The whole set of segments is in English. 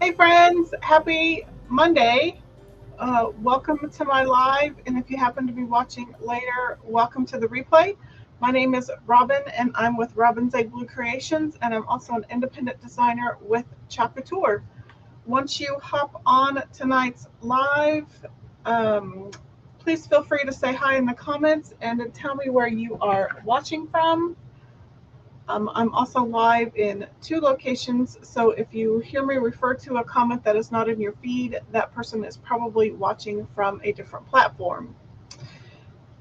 Hey friends, happy Monday. Welcome to my live, and if you happen to be watching later, welcome to the replay. My name is Robin, and I'm with Robin's Egg Blue Creations, and I'm also an independent designer with Couture. Once you hop on tonight's live, um, please feel free to say hi in the comments and to tell me where you are watching from. I'm also live in two locations, so if you hear me refer to a comment that is not in your feed, that person is probably watching from a different platform.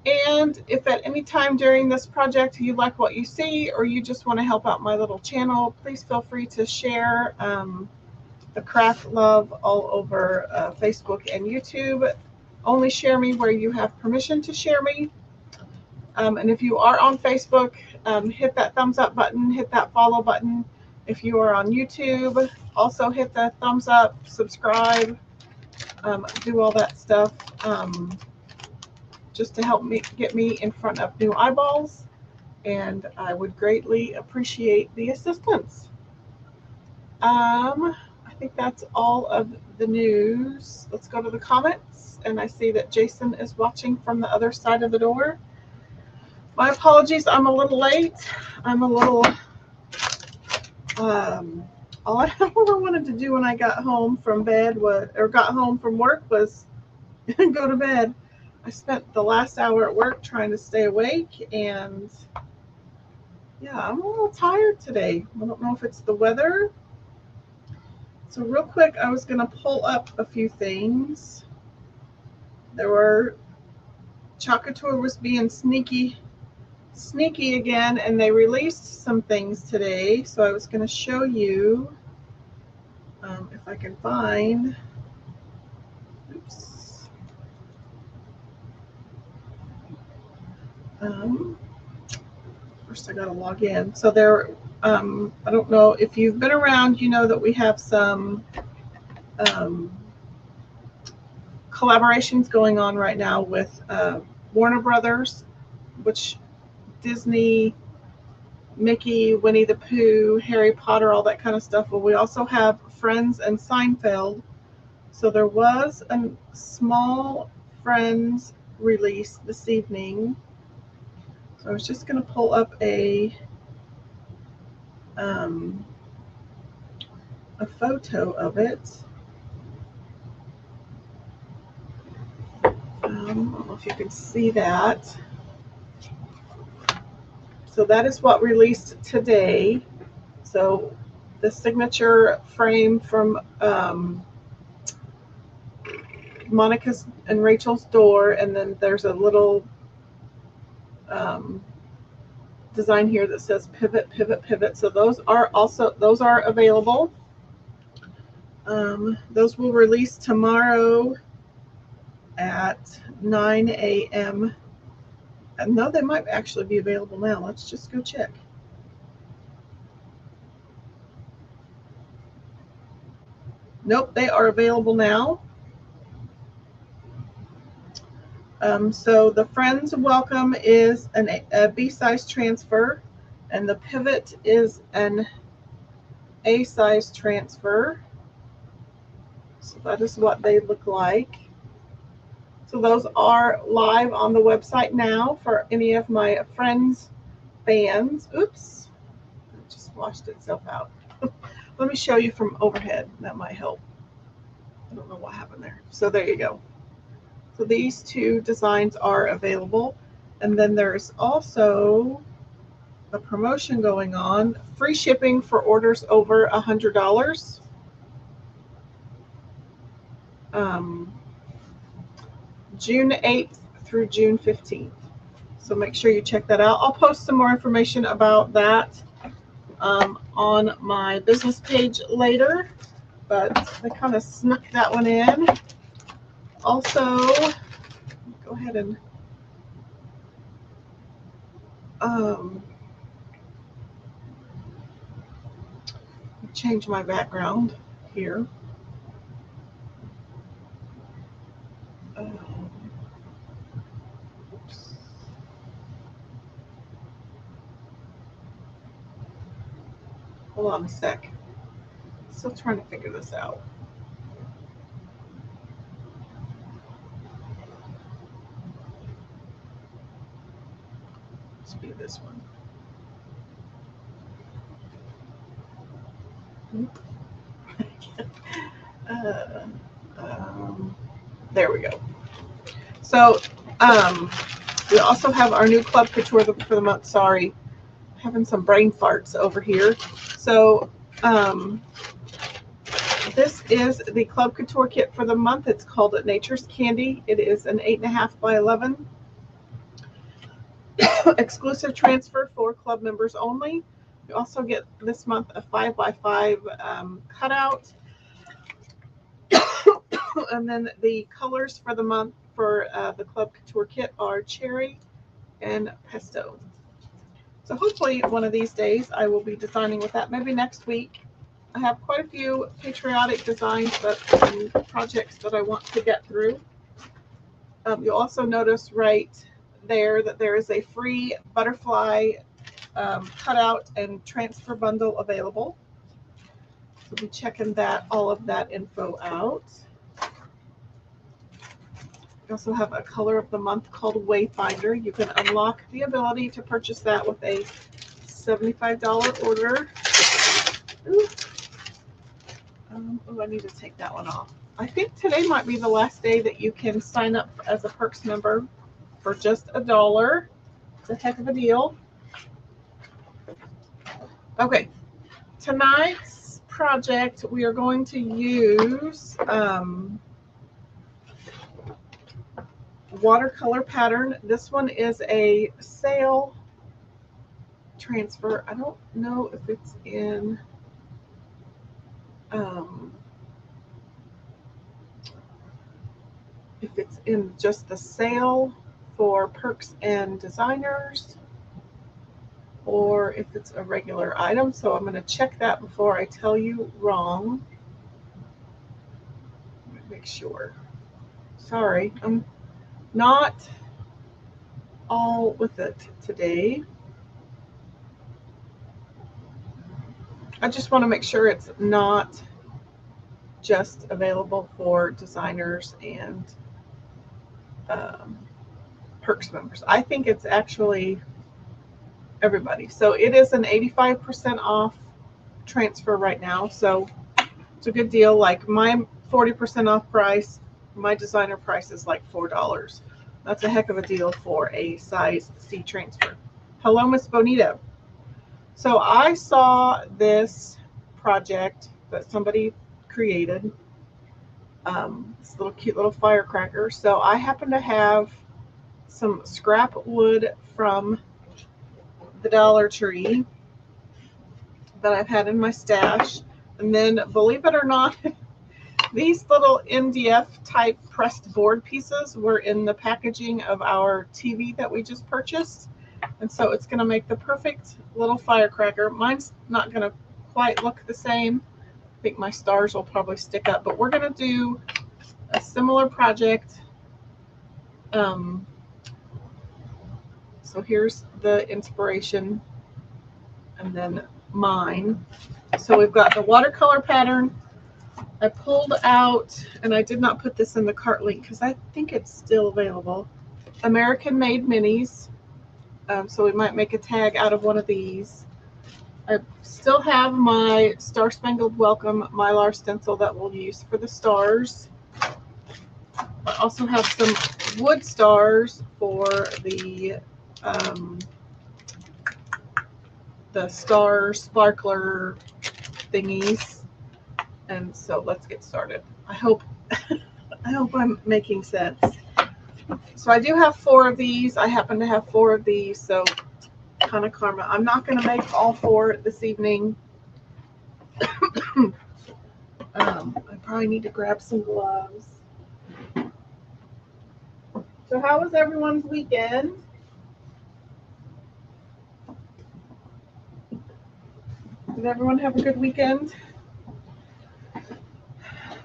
And if at any time during this project you like what you see or you just want to help out my little channel, please feel free to share the craft love all over Facebook and YouTube. Only share me where you have permission to share me. And if you are on Facebook, hit that thumbs up button, hit that follow button. If you are on YouTube, also hit the thumbs up, subscribe, do all that stuff just to help me get me in front of new eyeballs. And I would greatly appreciate the assistance. I think that's all of the news. Let's go to the comments. And I see that Jason is watching from the other side of the door. My apologies, I'm a little late. I'm a little, all I ever wanted to do when I got home from bed got home from work was go to bed. I spent the last hour at work trying to stay awake, and yeah, I'm a little tired today. I don't know if it's the weather. So real quick, I was going to pull up a few things. Chalkology was being sneaky again, and they released some things today, so I was going to show you if I can find first I got to log in. So there I don't know if you've been around, you know that we have some collaborations going on right now with Warner Brothers, which Disney, Mickey, Winnie the Pooh, Harry Potter, all that kind of stuff. Well, we also have Friends and Seinfeld. So there was a small Friends release this evening. So I was just going to pull up a photo of it. I don't know if you can see that. So that is what released today. So the signature frame from Monica's and Rachel's door, and then there's a little design here that says pivot, pivot, pivot. So those are available. Those will release tomorrow at 9 a.m. No, they might actually be available now. Let's just go check. Nope, they are available now. So the Friends Welcome is a B-size transfer, and the Pivot is an A-size transfer. So that is what they look like. So those are live on the website now for any of my Friends fans. Oops, it just washed itself out. Let me show you from overhead. That might help. I don't know what happened there. So there you go. So these two designs are available. And then there's also a promotion going on. Free shipping for orders over $100. June 8th through June 15th. So make sure you check that out. I'll post some more information about that on my business page later. But I kind of snuck that one in. Also, go ahead and change my background here. Hold on a sec. Still trying to figure this out. Let's be this one. There we go. So we also have our new Club Couture for the month. Sorry, having some brain farts over here. So this is the Club Couture kit for the month. It's called Nature's Candy. It is an 8.5 by 11. Exclusive transfer for club members only. You also get this month a 5 by 5 cutout. And then the colors for the month for the Club Couture kit are cherry and pesto. So hopefully one of these days I will be designing with that. Maybe next week. I have quite a few patriotic designs and projects that I want to get through. You'll also notice right there that there is a free butterfly cutout and transfer bundle available. So we'll be checking all of that info out. We also have a color of the month called Wayfinder. You can unlock the ability to purchase that with a $75 order. Ooh. I need to take that one off. I think today might be the last day that you can sign up as a Perks member for just $1. It's a heck of a deal. Okay, tonight's project we are going to use watercolor pattern. This one is a sale transfer. I don't know if it's in just the sale for Perks and Designers, or if it's a regular item. So I'm going to check that before I tell you wrong. Make sure. Sorry, I'm not all with it today. I just want to make sure it's not just available for designers and Perks members. I think it's actually everybody. So it is an 85% off transfer right now. So it's a good deal. Like my 40% off price, my designer price is like $4. That's a heck of a deal for a size C transfer. Hello, Miss Bonita. So I saw this project that somebody created, this little cute little firecracker. So I happen to have some scrap wood from the Dollar Tree that I've had in my stash. And then, believe it or not, these little MDF type pressed board pieces were in the packaging of our TV that we just purchased. And so it's going to make the perfect little firecracker. Mine's not going to quite look the same. I think my stars will probably stick up, but we're going to do a similar project. So here's the inspiration and then mine. So we've got the watercolor pattern. I pulled out, and I did not put this in the cart link because I think it's still available, American Made Minis. So we might make a tag out of one of these. I still have my Star Spangled Welcome Mylar stencil that we'll use for the stars. I also have some wood stars for the star sparkler thingies. And so let's get started. I hope I'm making sense. So I do have 4 of these. I happen to have 4 of these, so kind of karma. I'm not going to make all 4 this evening. I probably need to grab some gloves. So how was everyone's weekend? Did everyone have a good weekend?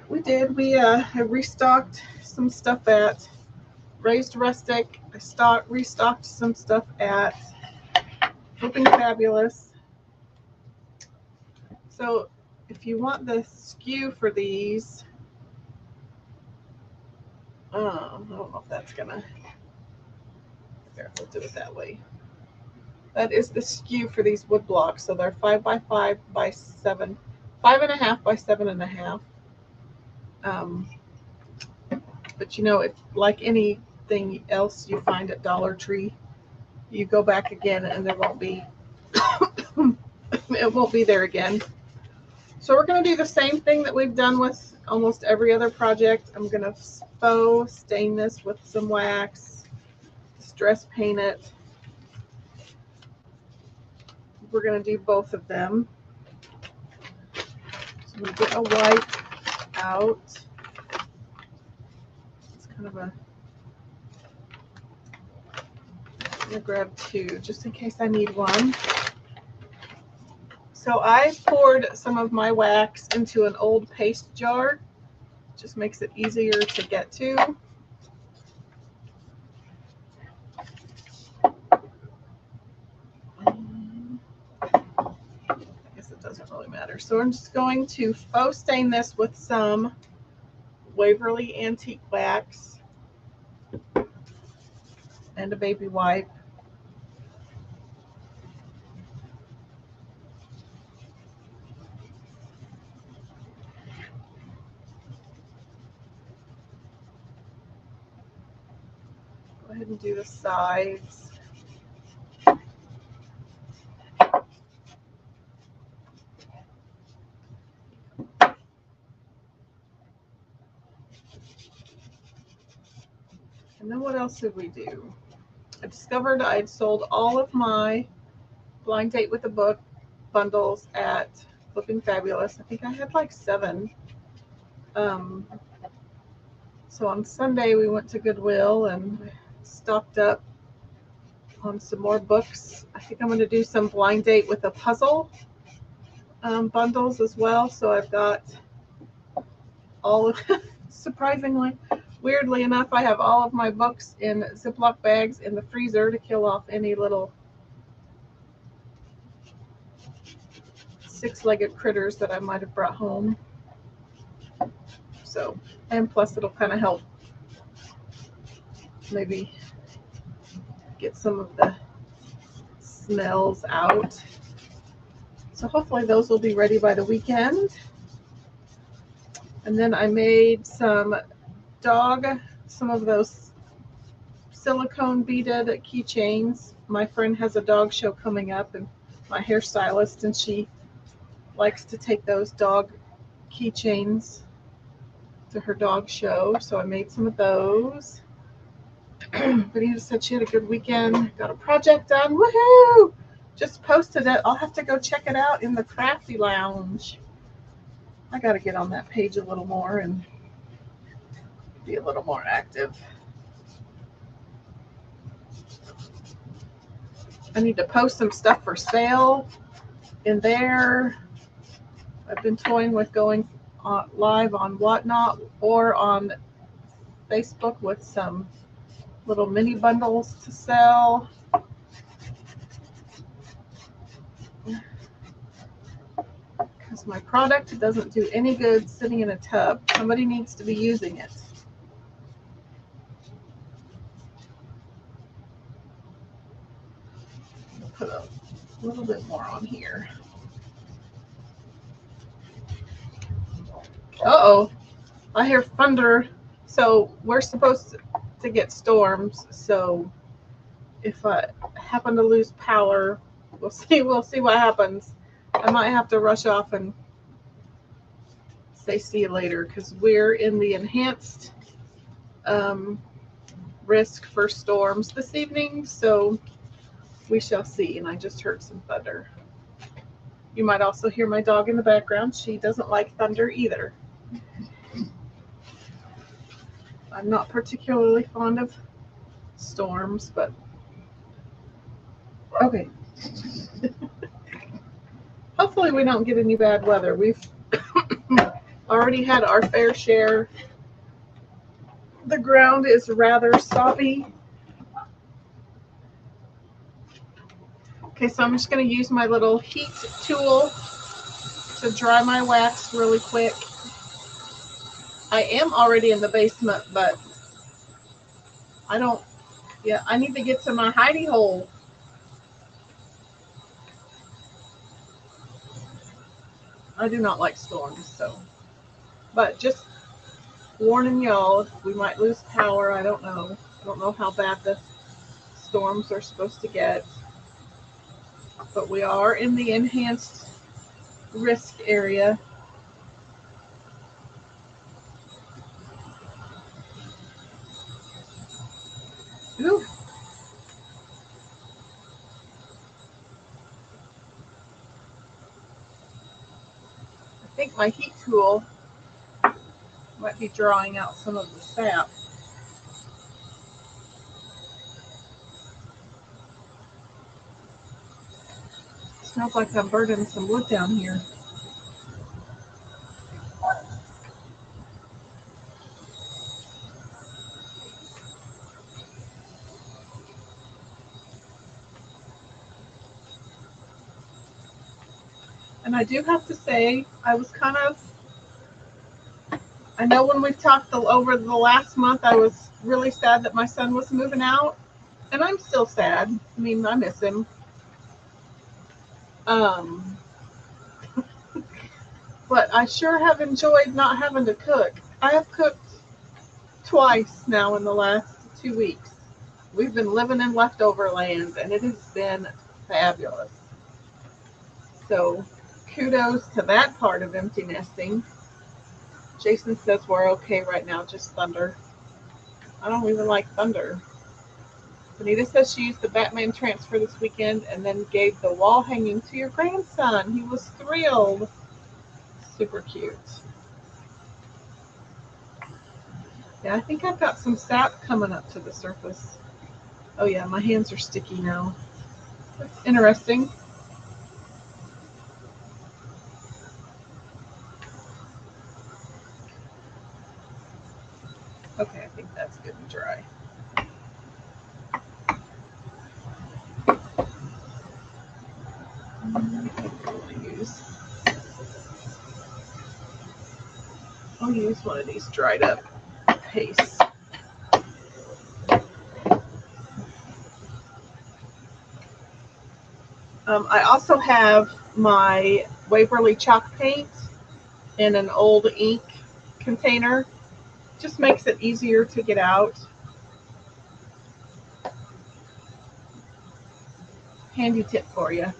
We did. We restocked some stuff at Raised Rustic. I restocked some stuff at Flipping Fabulous. So if you want the skew for these, I don't know if that's gonna, there, we'll do it that way. That is the skew for these wood blocks. So they're 5 by 5 by 7, 5.5 by 7.5. But you know, it's like anything else you find at Dollar Tree, you go back again and there won't be, it won't be there again. So we're going to do the same thing that we've done with almost every other project. I'm going to faux stain this with some wax, distress paint it. We're going to do both of them. So I'm going to get a wipe out. It's kind of a, I'm going to grab two just in case I need one. So I poured some of my wax into an old paste jar. Just makes it easier to get to. I guess it doesn't really matter. So I'm just going to faux stain this with some Waverly Antique Wax and a baby wipe. Go ahead and do the sides. And then what else did we do? I discovered I had sold all of my Blind Date with a Book bundles at Flipping Fabulous. I think I had like 7. So on Sunday we went to Goodwill and stocked up on some more books. I think I'm going to do some Blind Date with a Puzzle bundles as well. So I've got all of, surprisingly, weirdly enough, I have all of my books in Ziploc bags in the freezer to kill off any little 6-legged critters that I might have brought home. So, and plus it'll kind of help maybe get some of the smells out. So hopefully those will be ready by the weekend. And then I made some of those silicone beaded keychains. My friend has a dog show coming up, and my hairstylist, and she likes to take those dog keychains to her dog show. So I made some of those. Benita said she had a good weekend. Got a project done. Woohoo! Just posted it. I'll have to go check it out in the Crafty Lounge. I got to get on that page a little more and be a little more active. I need to post some stuff for sale in there. I've been toying with going live on Whatnot or on Facebook with some little mini bundles to sell. Because my product doesn't do any good sitting in a tub. Somebody needs to be using it. I'll put a little bit more on here. Uh-oh, I hear thunder. So we're supposed to get storms. So if I happen to lose power, we'll see what happens. I might have to rush off and say see you later, because we're in the enhanced risk for storms this evening. So we shall see. And I just heard some thunder. You might also hear my dog in the background. She doesn't like thunder either. I'm not particularly fond of storms, but okay. Hopefully we don't get any bad weather. We've already had our fair share. The ground is rather soppy. Okay, so I'm just going to use my little heat tool to dry my wax really quick. I am already in the basement, but I need to get to my hidey hole. I do not like storms, so. But just warning y'all, we might lose power. I don't know. I don't know how bad the storms are supposed to get. But we are in the enhanced risk area. Ooh. I think my heat tool might be drawing out some of the sap. Smells like I'm burning some wood down here. And I do have to say, I know when we've talked over the last month, I was really sad that my son was moving out. And I'm still sad. I mean, I miss him. But I sure have enjoyed not having to cook. I have cooked twice now in the last 2 weeks. We've been living in leftover land, and it has been fabulous. So kudos to that part of empty nesting. Jason says we're okay right now, just thunder. I don't even like thunder. Benita says she used the Batman transfer this weekend and then gave the wall hanging to your grandson. He was thrilled. Super cute. Yeah, I think I've got some sap coming up to the surface. Oh yeah, my hands are sticky now. That's interesting. Okay, I think that's good and dry. I'll use one of these dried up pastes. I also have my Waverly chalk paint in an old ink container. Just makes it easier to get out. Handy tip for you.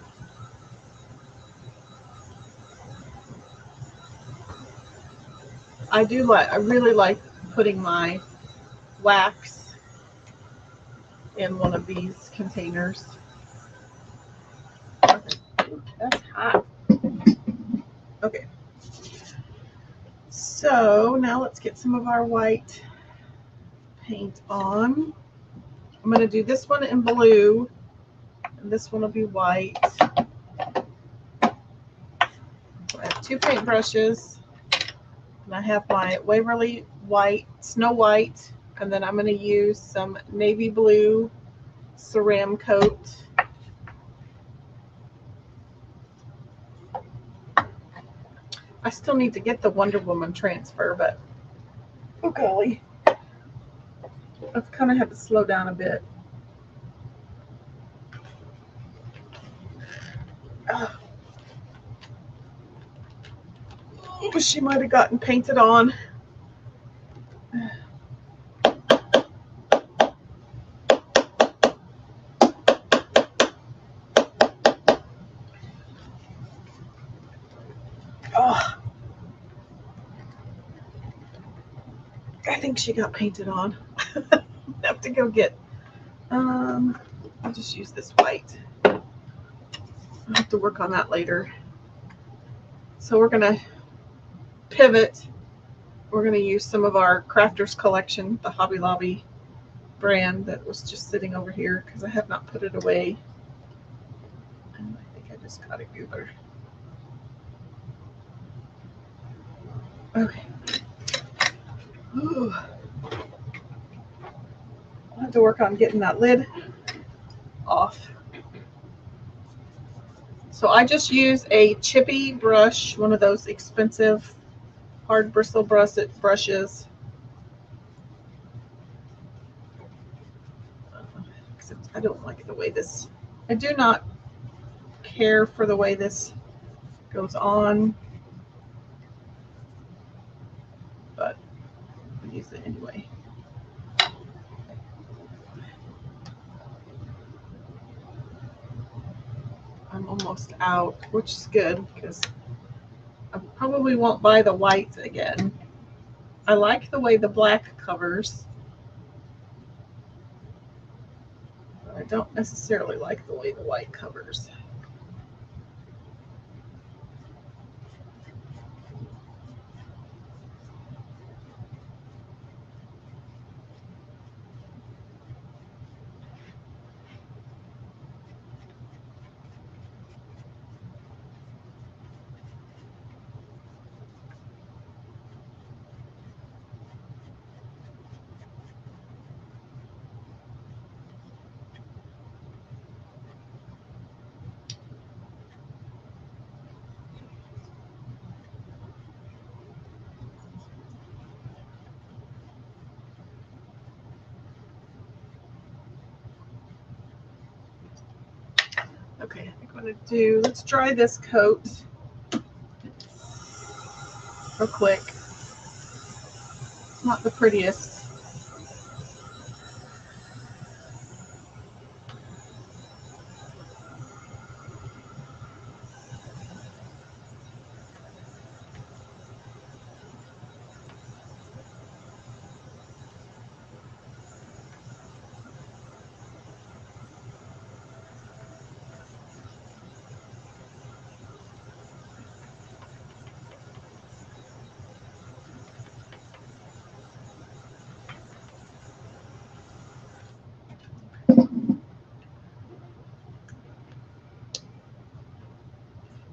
I really like putting my wax in one of these containers. That's hot. Okay. So now let's get some of our white paint on. I'm going to do this one in blue, and this one will be white. I have 2 paint brushes, and I have my Waverly white, Snow White, and then I'm going to use some navy blue Ceram coat. I still need to get the Wonder Woman transfer, but oh golly, I've kind of had to slow down a bit. She might have gotten painted on. Oh, I think she got painted on. I have to go get, I'll just use this white. I'll have to work on that later. So we're going to pivot. We're going to use some of our Crafters collection, the Hobby Lobby brand that was just sitting over here because I have not put it away. And I think I just got a goober. Okay. Ooh. I'll have to work on getting that lid off. So I just use a chippy brush, one of those expensive hard bristle brushes. Except I don't like the way this, I do not care for the way this goes on, but I use it anyway. I'm almost out, which is good because I probably won't buy the white again. I like the way the black covers, but I don't necessarily like the way the white covers. Okay, I think I'm going to do, let's dry this coat real quick. Not the prettiest.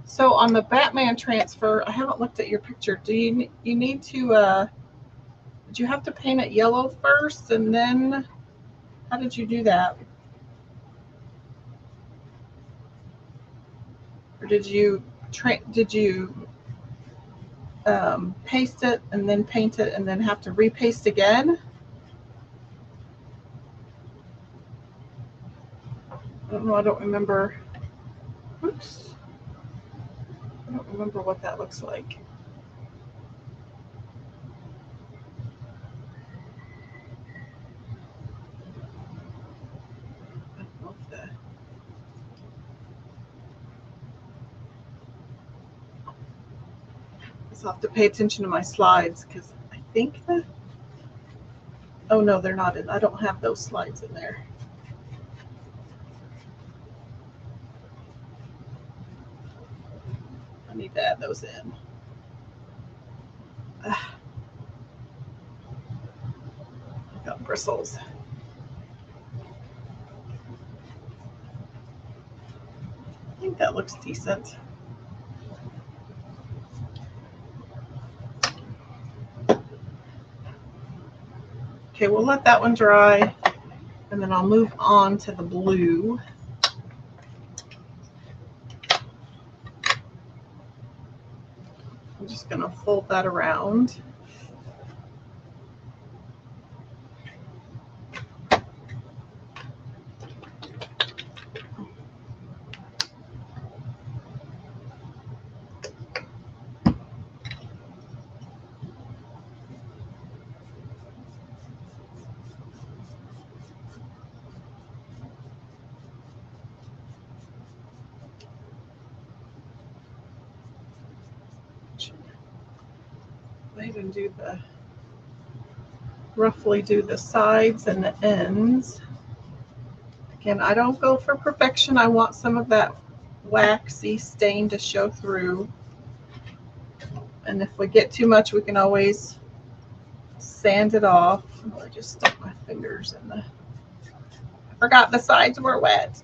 So on the Batman transfer, I haven't looked at your picture. Do you need to, did you have to paint it yellow first and then, how did you do that? Or did you paste it and then paint it and then have to repaste again? I don't know, I don't remember. Oops. I don't remember what that looks like. I'll have to pay attention to my slides because I think that, oh no, they're not in, I don't have those slides in there. I need to add those in. I got bristles. I think that looks decent. Okay, we'll let that one dry, and then I'll move on to the blue. I'm just going to fold that around. Go ahead and do the, roughly do the sides and the ends. Again, I don't go for perfection. I want some of that waxy stain to show through. And if we get too much, we can always sand it off. I just stuck my fingers in the, I forgot the sides were wet.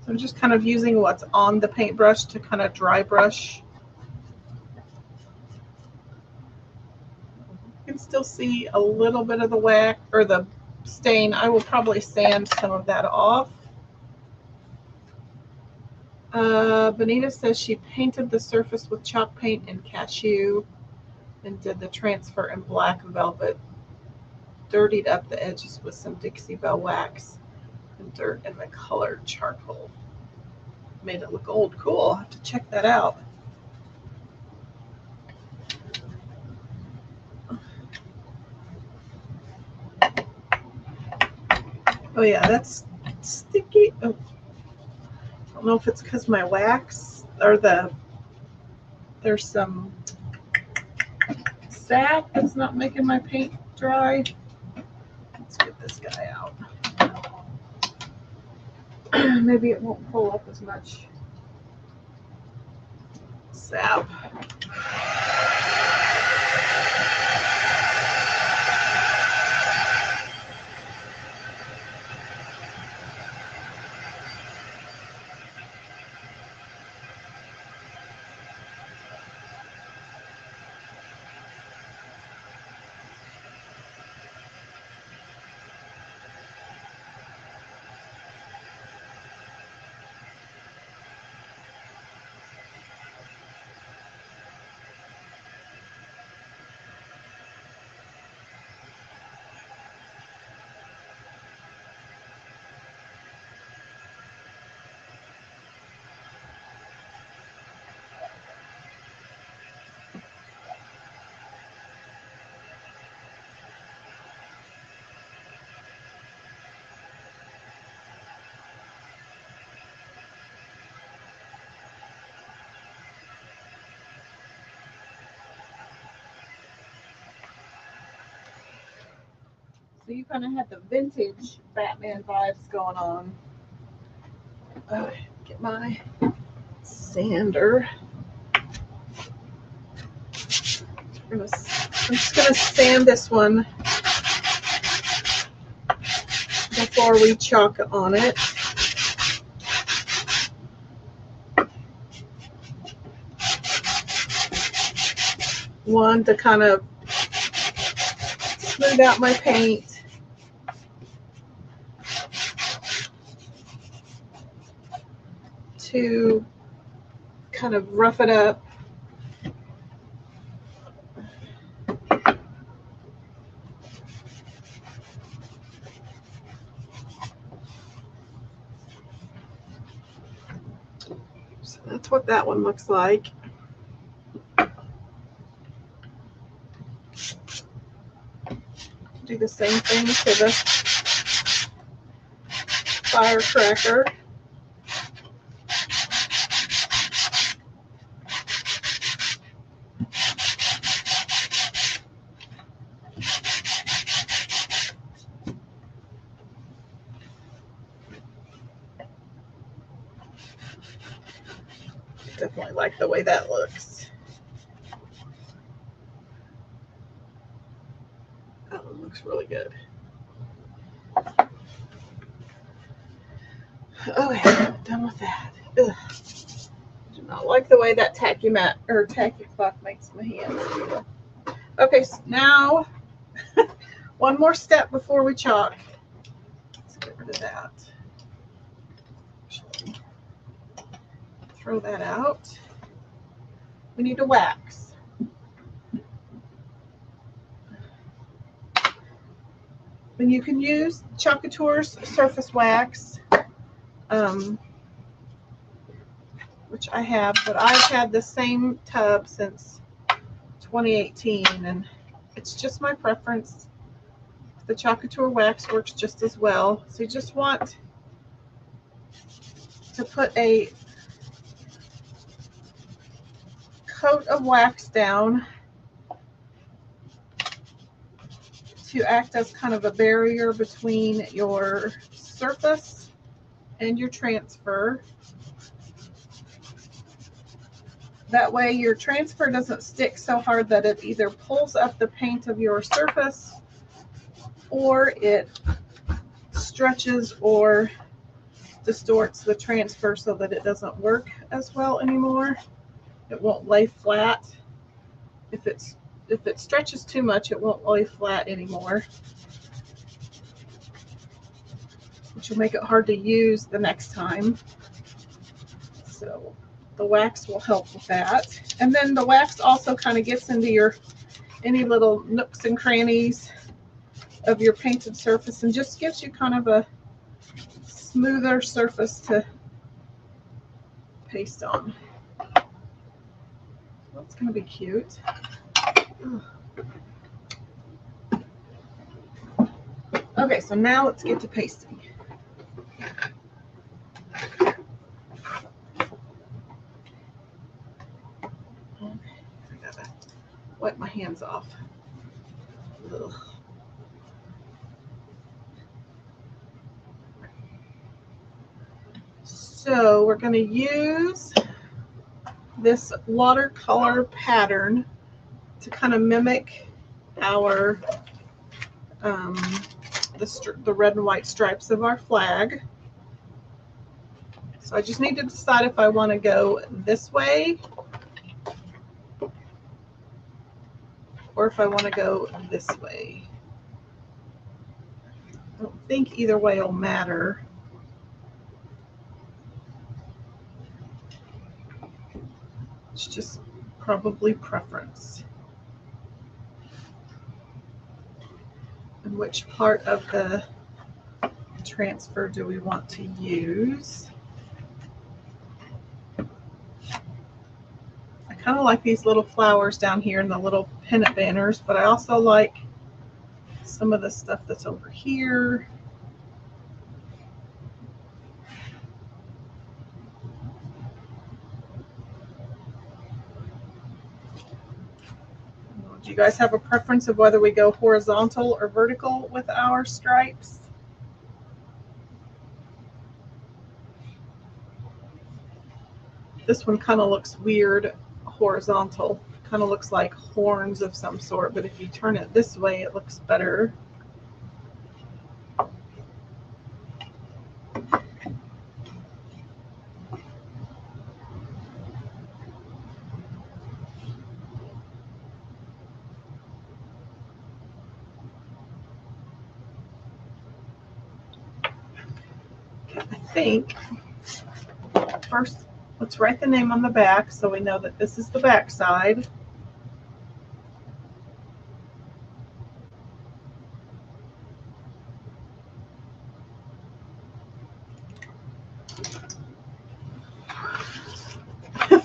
I'm just kind of using what's on the paintbrush to kind of dry brush. You can still see a little bit of the wax or the stain. I will probably sand some of that off. Benita says she painted the surface with chalk paint and cashew and did the transfer in black velvet. Dirtied up the edges with some Dixie Belle wax and dirt and the colored charcoal. Made it look old. Cool. I'll have to check that out. Oh yeah, that's sticky. Oh. I don't know if it's because my wax or there's some sap that's not making my paint dry. Let's get this guy out. Maybe it won't pull up as much sap. So you kind of had the vintage Batman vibes going on. Get my sander. I'm just going to sand this one before we chalk on it. One, to kind of smooth out my paint. To kind of rough it up. So that's what that one looks like. Do the same thing to the firecracker. Definitely like the way that looks. That one looks really good. Okay, done with that. Ugh. Do not like the way that tacky mat or tacky cloth makes my hands feel. Okay, so now one more step before we chalk. Let's get rid of that. Throw that out. We need to wax. And you can use Couture's surface wax, which I have, but I've had the same tub since 2018, and it's just my preference. The Couture wax works just as well. So you just want to put a coat of wax down to act as kind of a barrier between your surface and your transfer. That way your transfer doesn't stick so hard that it either pulls up the paint of your surface or it stretches or distorts the transfer so that it doesn't work as well anymore. It won't lay flat. If it stretches too much, it won't lay flat anymore, which will make it hard to use the next time. So the wax will help with that. And then the wax also kind of gets into any little nooks and crannies of your painted surface and just gives you kind of a smoother surface to paste on. That's going to be cute. Okay, so now let's get to pasting. Okay, I gotta wipe my hands off. Ugh. So we're going to use this watercolor pattern to kind of mimic our the red and white stripes of our flag. So I just need to decide if I want to go this way or if I want to go this way. I don't think either way will matter. It's just probably preference. And which part of the transfer do we want to use? I kind of like these little flowers down here and the little pennant banners, but I also like some of the stuff that's over here. Do you guys have a preference of whether we go horizontal or vertical with our stripes? This one kind of looks weird horizontal. Kind of looks like horns of some sort, but if you turn it this way, it looks better. I think first let's write the name on the back so we know that this is the back side.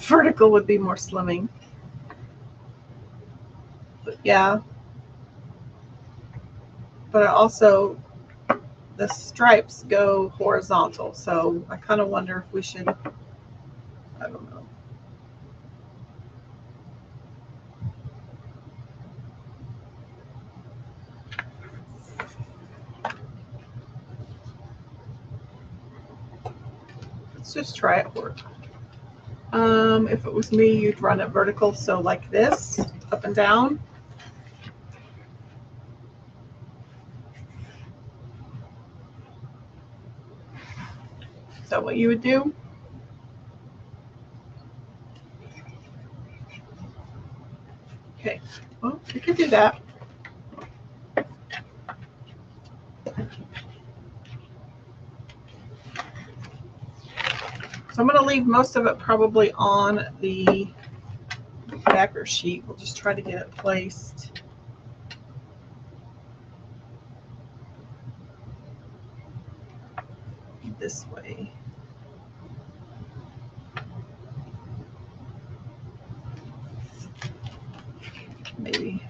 Vertical would be more slimming. But yeah. But I also, the stripes go horizontal, so I kind of wonder if we should, I don't know. Let's just try it horizontal. If it was me, you'd run it vertical, so like this, up and down. Is that what you would do? Okay, well, you can do that. So I'm going to leave most of it probably on the backer sheet. We'll just try to get it placed. This way. Maybe.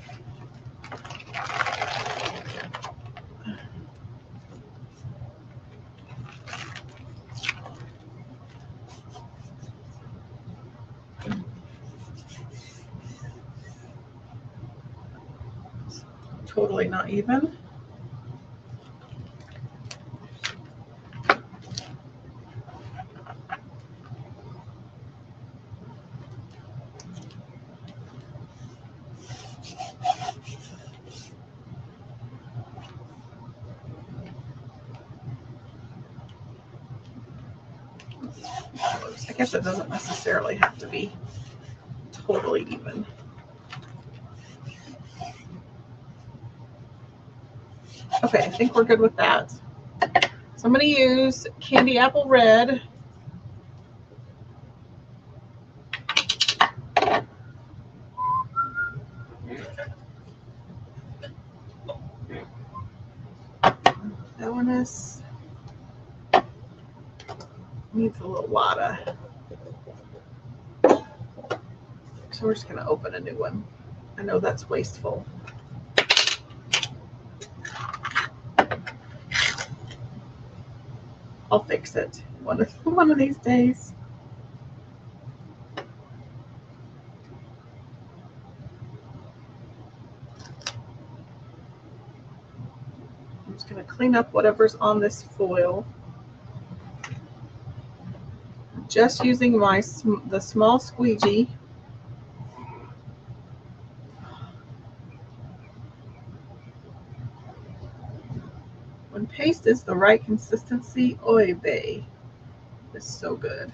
Totally not even. colors. I guess it doesn't necessarily have to be totally even. Okay, I think we're good with that. So I'm going to use Candy Apple Red. That one needs a little water. So we're just going to open a new one. I know that's wasteful. I'll fix it one of these days. I'm just going to clean up whatever's on this foil. I'm just using the small squeegee. When paste is the right consistency, oy vey, it's so good.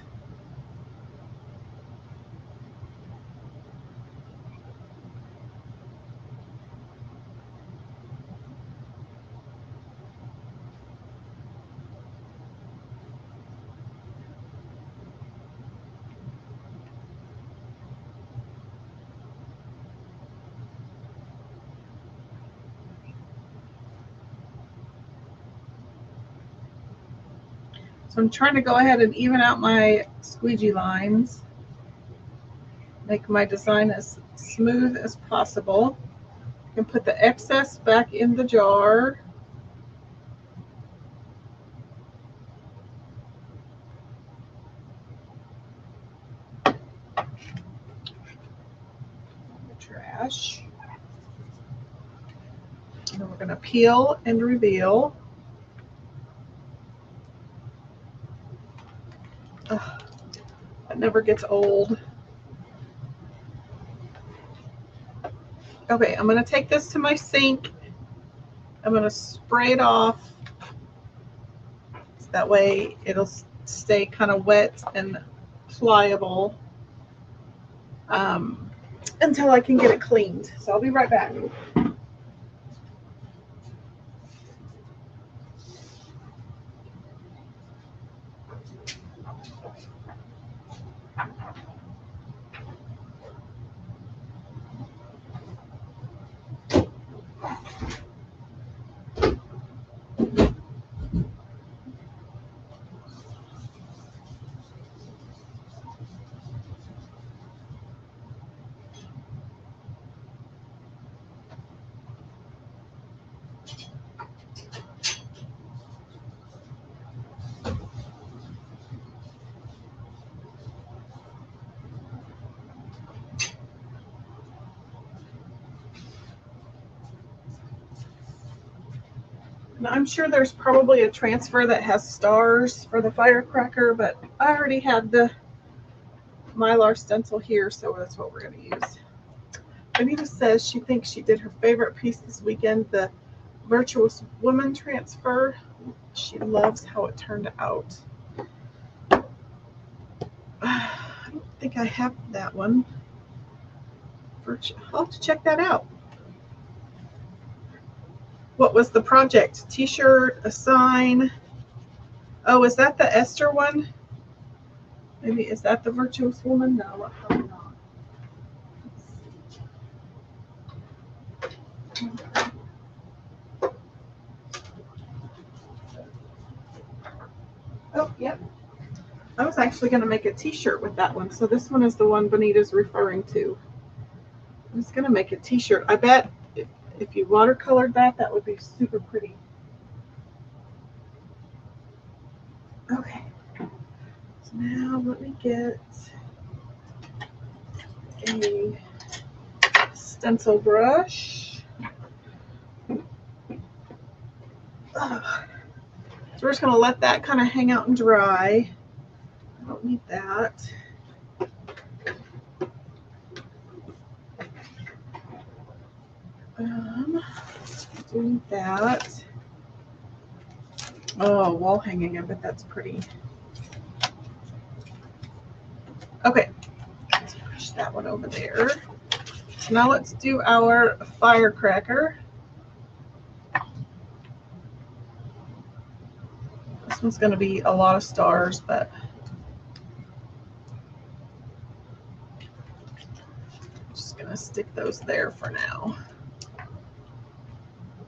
So I'm trying to go ahead and even out my squeegee lines, make my design as smooth as possible. You can put the excess back in the jar. The trash. And then we're going to peel and reveal. Ugh, that never gets old. Okay, I'm going to take this to my sink. I'm going to spray it off. So that way it'll stay kind of wet and pliable until I can get it cleaned. So I'll be right back. Now, I'm sure there's probably a transfer that has stars for the firecracker, but I already had the Mylar stencil here, so that's what we're going to use. Anita says she thinks she did her favorite piece this weekend, the Virtuous Woman transfer. She loves how it turned out. I don't think I have that one. I'll have to check that out. What was the project? T-shirt, a sign. Oh, is that the Esther one? Maybe, is that the Virtuous Woman? No, probably not. Oh, yep. I was actually going to make a T-shirt with that one. So this one is the one Bonita's referring to. I'm just going to make a T-shirt. I bet if you watercolored that, that would be super pretty. Okay. So now let me get a stencil brush. So we're just going to let that kind of hang out and dry. I don't need that. Do need that. Oh, wall hanging. I bet that's pretty. Okay, let's push that one over there. So now let's do our firecracker. This one's going to be a lot of stars, but I'm just going to stick those there for now.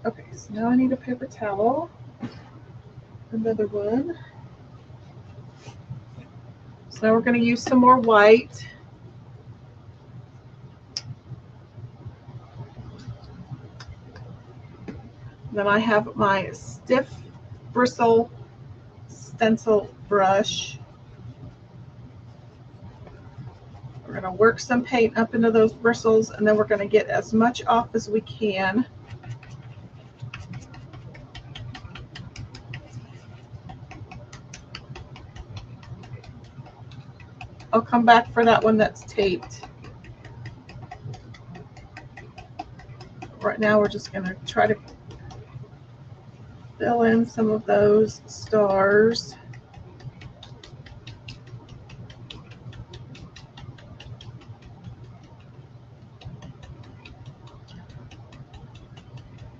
Okay, so now I need a paper towel. Another one. So now we're going to use some more white. Then I have my stiff bristle stencil brush. We're going to work some paint up into those bristles, and then we're going to get as much off as we can. I'll come back for that one that's taped. Right now we're just going to try to fill in some of those stars.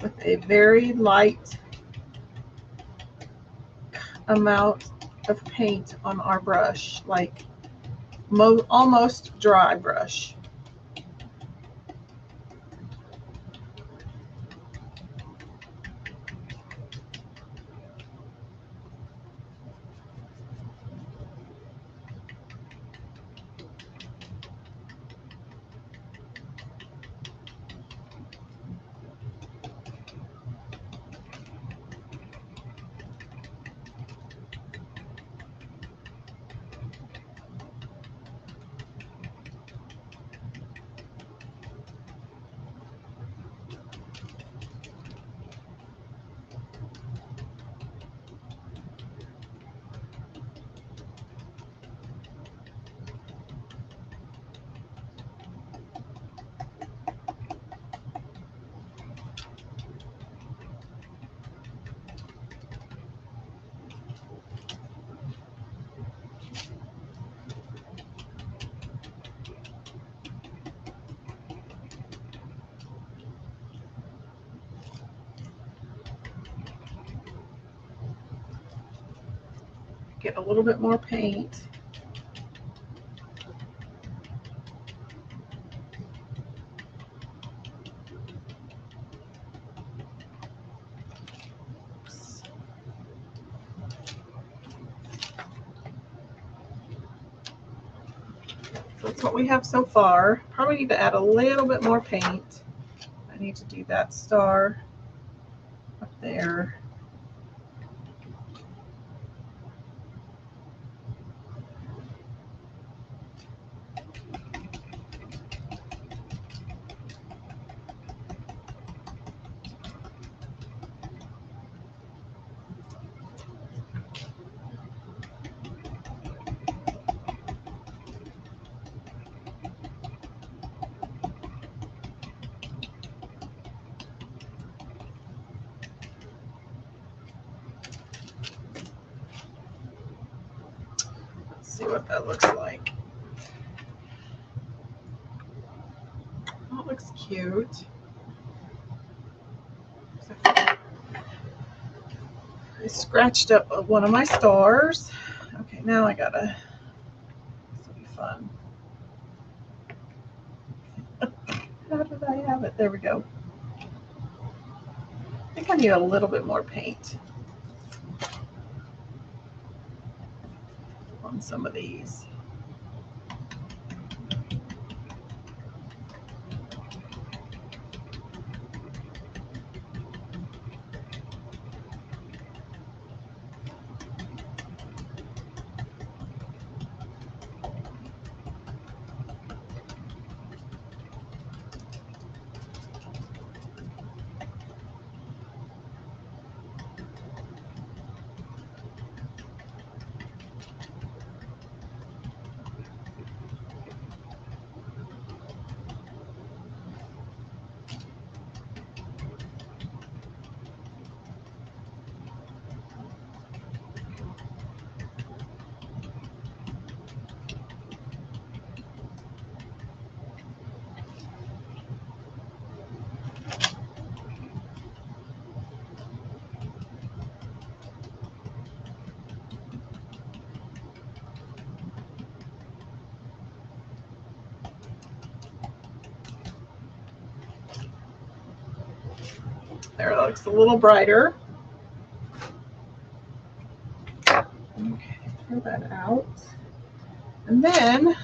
With a very light amount of paint on our brush, like almost dry brush. Get a little bit more paint. So that's what we have so far. Probably need to add a little bit more paint. I need to do that star up there. See what that looks like. That looks cute. I scratched up one of my stars. Okay, now I gotta, this will be fun. How did I have it? There we go. I think I need a little bit more paint on some of these. There, it looks a little brighter. Okay, throw that out. And then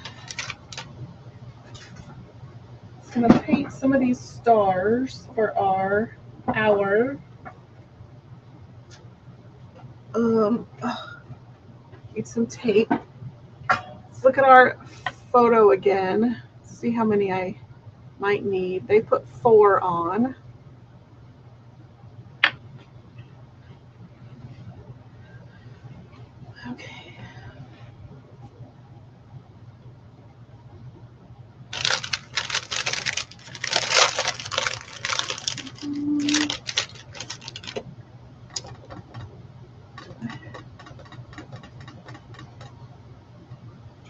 I'm going to paint some of these stars for our need some tape. Let's look at our photo again. See how many I might need. They put 4 on. Okay.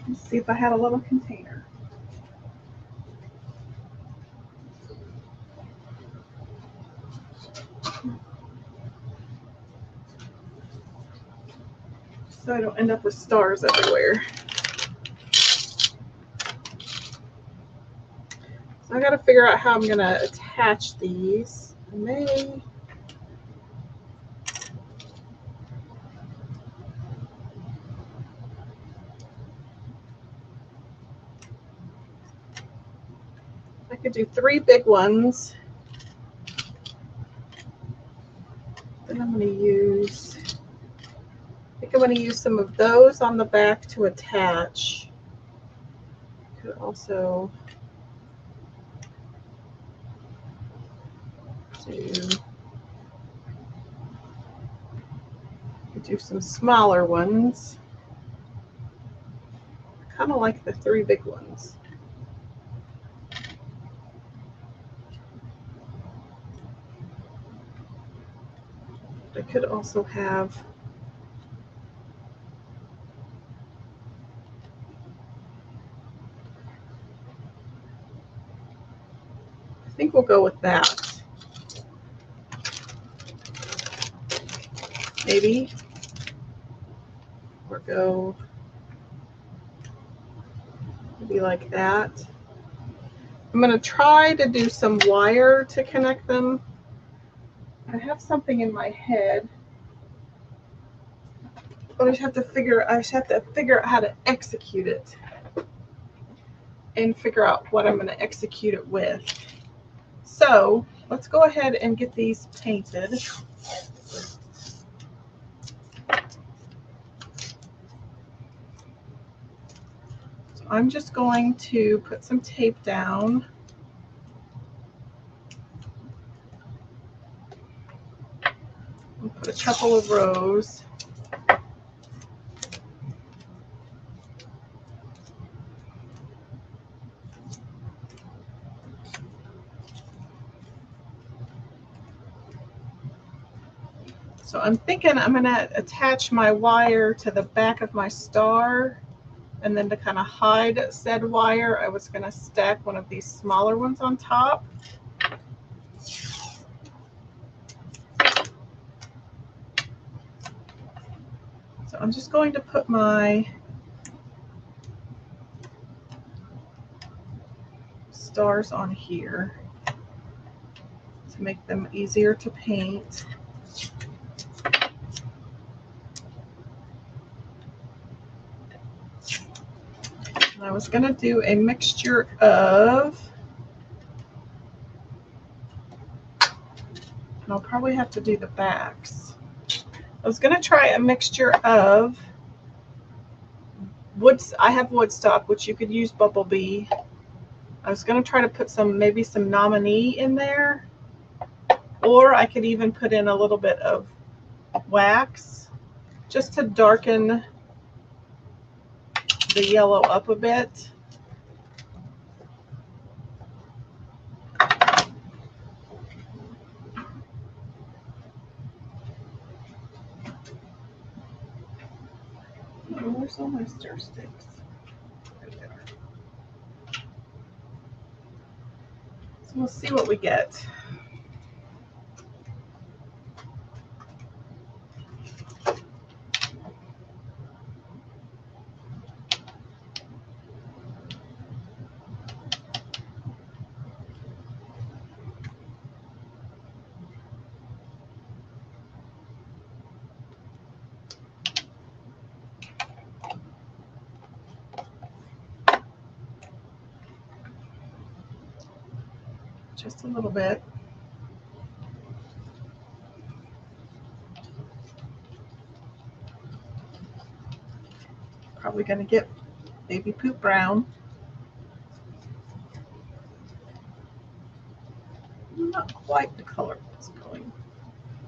Let's see if I had a little container. So I don't end up with stars everywhere. So I got to figure out how I'm going to attach these. I could do 3 big ones. Then I'm going to use, I think I'm going to use some of those on the back to attach. Could also do some smaller ones. I kind of like the 3 big ones. I could also have I think we'll go with that. Maybe. Or go maybe like that. I'm going to try to do some wire to connect them. I have something in my head, but I just have to figure out how to execute it and figure out what I'm going to execute it with. So let's go ahead and get these painted. So I'm just going to put some tape down. I'll put a couple of rows. So I'm thinking I'm going to attach my wire to the back of my star, and then to kind of hide said wire, I was going to stack one of these smaller ones on top. So I'm just going to put my stars on here to make them easier to paint. And I was going to do a mixture of, and I'll probably have to do the backs. I was going to try a mixture of woods. I have woodstock, which you could use Bumblebee. I was going to try to put maybe some nominee in there, or I could even put in a little bit of wax just to darken the yellow up a bit. Oh, where's all my stir sticks? There they are. So we'll see what we get. just a little bit. Probably going to get baby poop brown. Not quite the color I was going.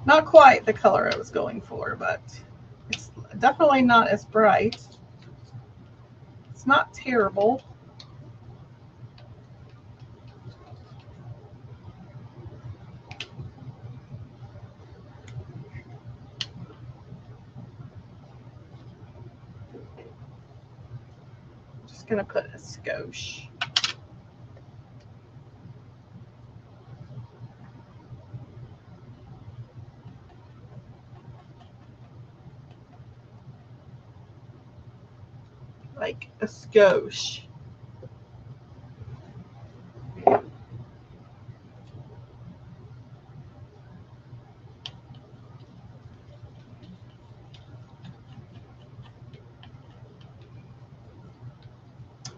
Not quite the color I was going for, but it's definitely not as bright. It's not terrible. I'm just going to put a skosh. Like a skosh.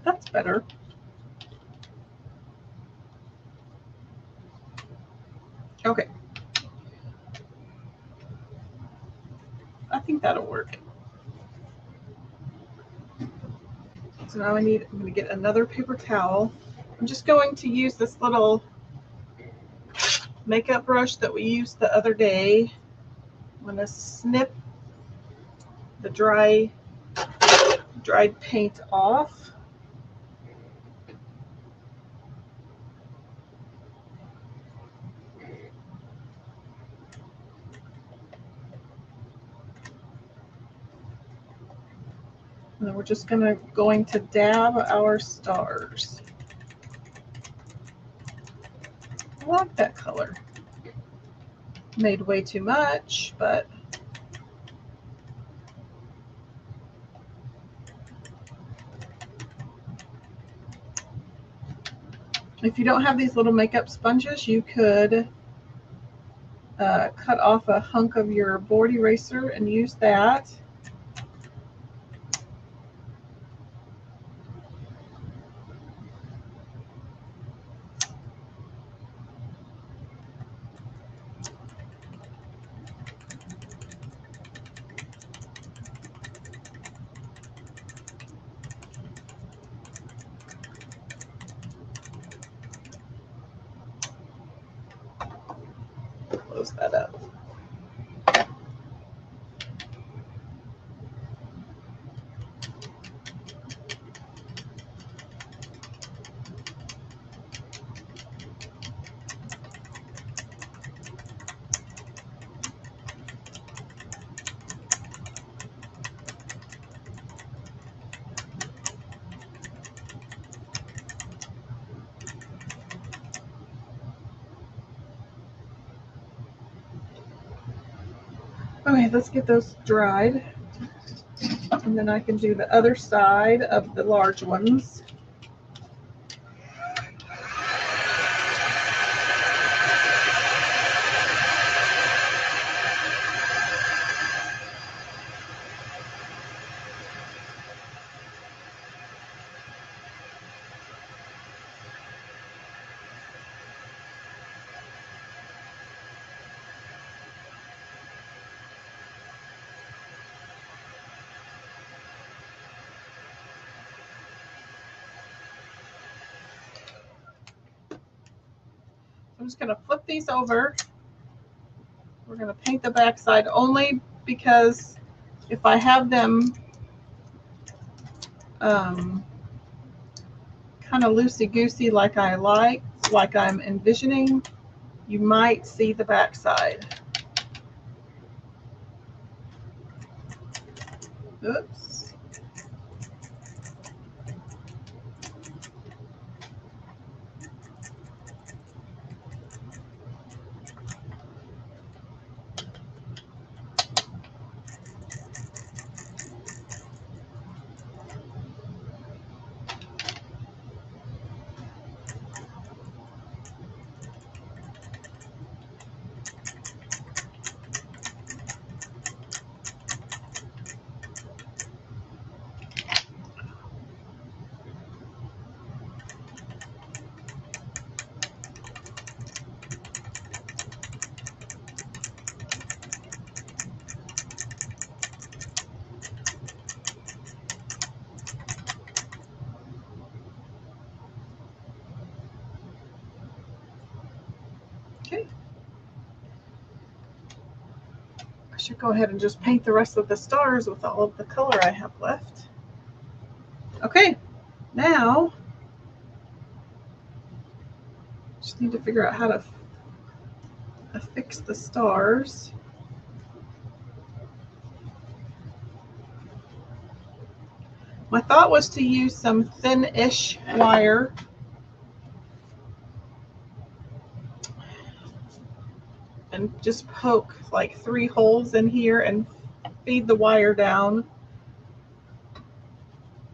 That's better. Okay. I think that'll work. So now I'm going to get another paper towel. I'm just going to use this little makeup brush that we used the other day. I'm going to snip the dried paint off. And then we're just going to dab our stars. I like that color. Made way too much, but if you don't have these little makeup sponges, you could cut off a hunk of your board eraser and use that. Close that up. Okay, let's get those dried. And then I can do the other side of the large ones. I'm just going to flip these over. We're going to paint the back side only because if I have them kind of loosey-goosey like I'm envisioning, you might see the back side. Oops. should go ahead and just paint the rest of the stars with all of the color I have left. Okay, now just need to figure out how to affix the stars. My thought was to use some thin-ish wire and just poke like 3 holes in here and feed the wire down,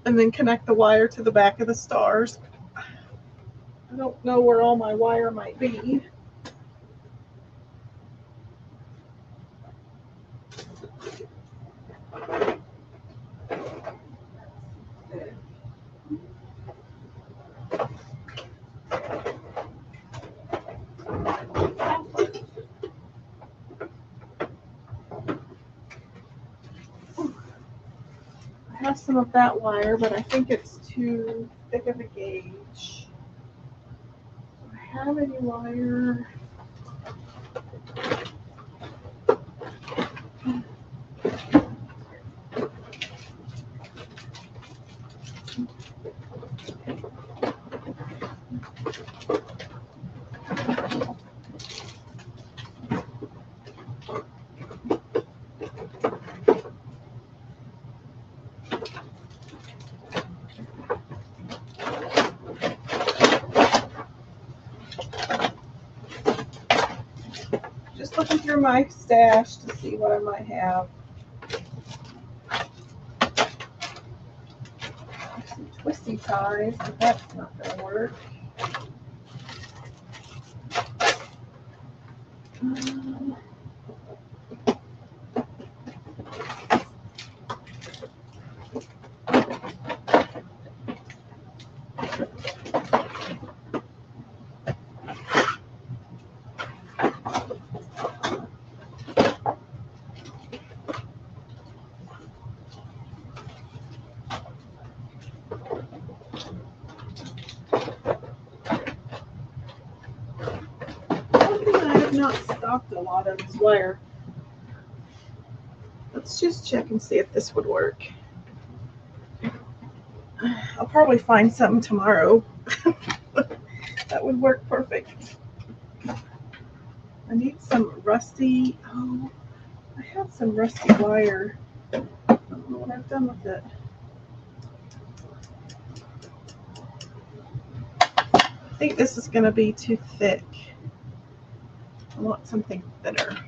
and then connect the wire to the back of the stars. I don't know where all my wire might be. I have some of that wire, but I think it's too thick of a gauge. Do I have any wire? Just looking through my stash to see what I might have. Some twisty ties, but that's not going to work. Not stocked a lot of this wire. Let's just check and see if this would work. I'll probably find something tomorrow that would work perfect. I need some rusty, oh, I have some rusty wire. I don't know what I've done with it. I think this is going to be too thick. I want something thinner.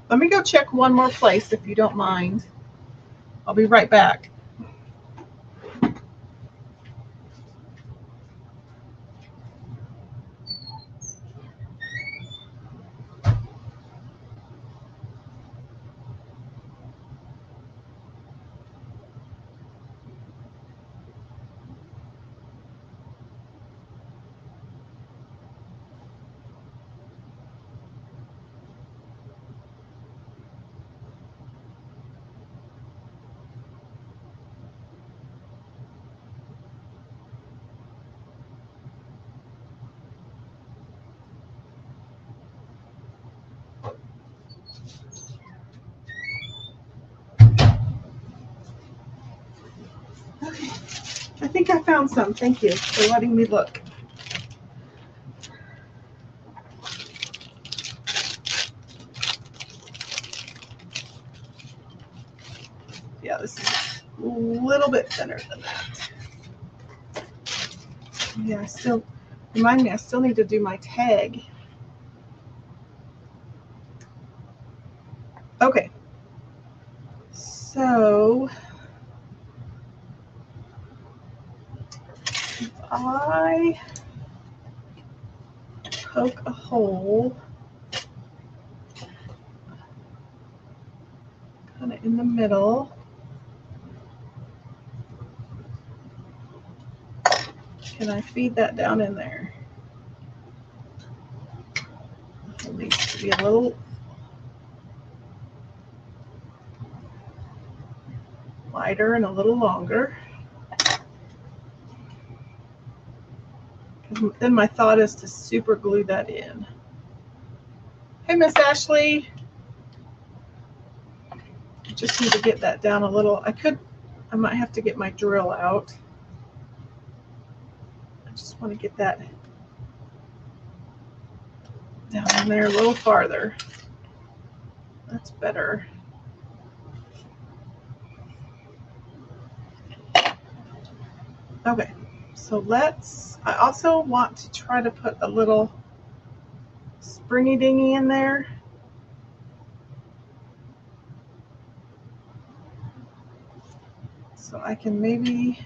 Let me go check one more place if you don't mind. I'll be right back. Okay, I think I found some. Thank you for letting me look. Yeah, this is a little bit thinner than that. Yeah, remind me, I still need to do my tag. Okay, so if I poke a hole kind of in the middle, can I feed that down in there? It needs to be a little wider and a little longer. Then my thought is to super glue that in. Hey, Miss Ashley. just need to get that down a little. I might have to get my drill out. I just want to get that down in there a little farther. That's better. Okay, so I also want to try to put a little springy dingy in there. So I can maybe,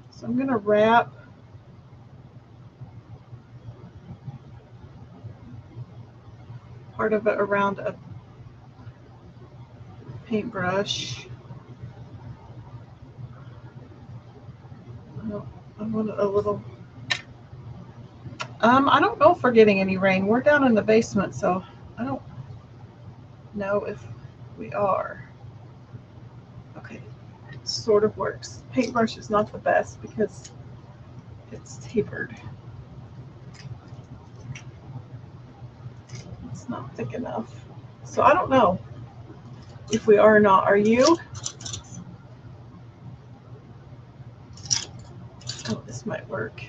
so I'm going to wrap part of it around a paintbrush. I want it a little, I don't know if we're getting any rain. We're down in the basement, so I don't know if we are. Okay, it sort of works. Paintbrush is not the best because it's tapered. It's not thick enough. So I don't know if we are or not. Are you? Oh, this might work.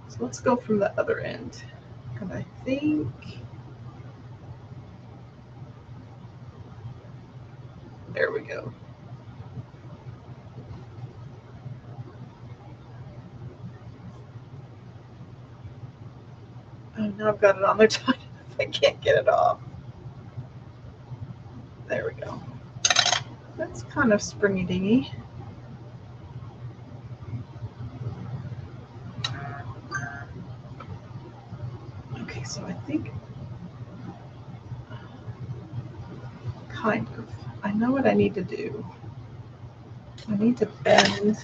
So let's go from the other end. And I think there we go. Oh, now I've got it on there. I can't get it off. There we go. That's kind of springy dingy. Okay, so I think kind of. I know what I need to do. I need to bend.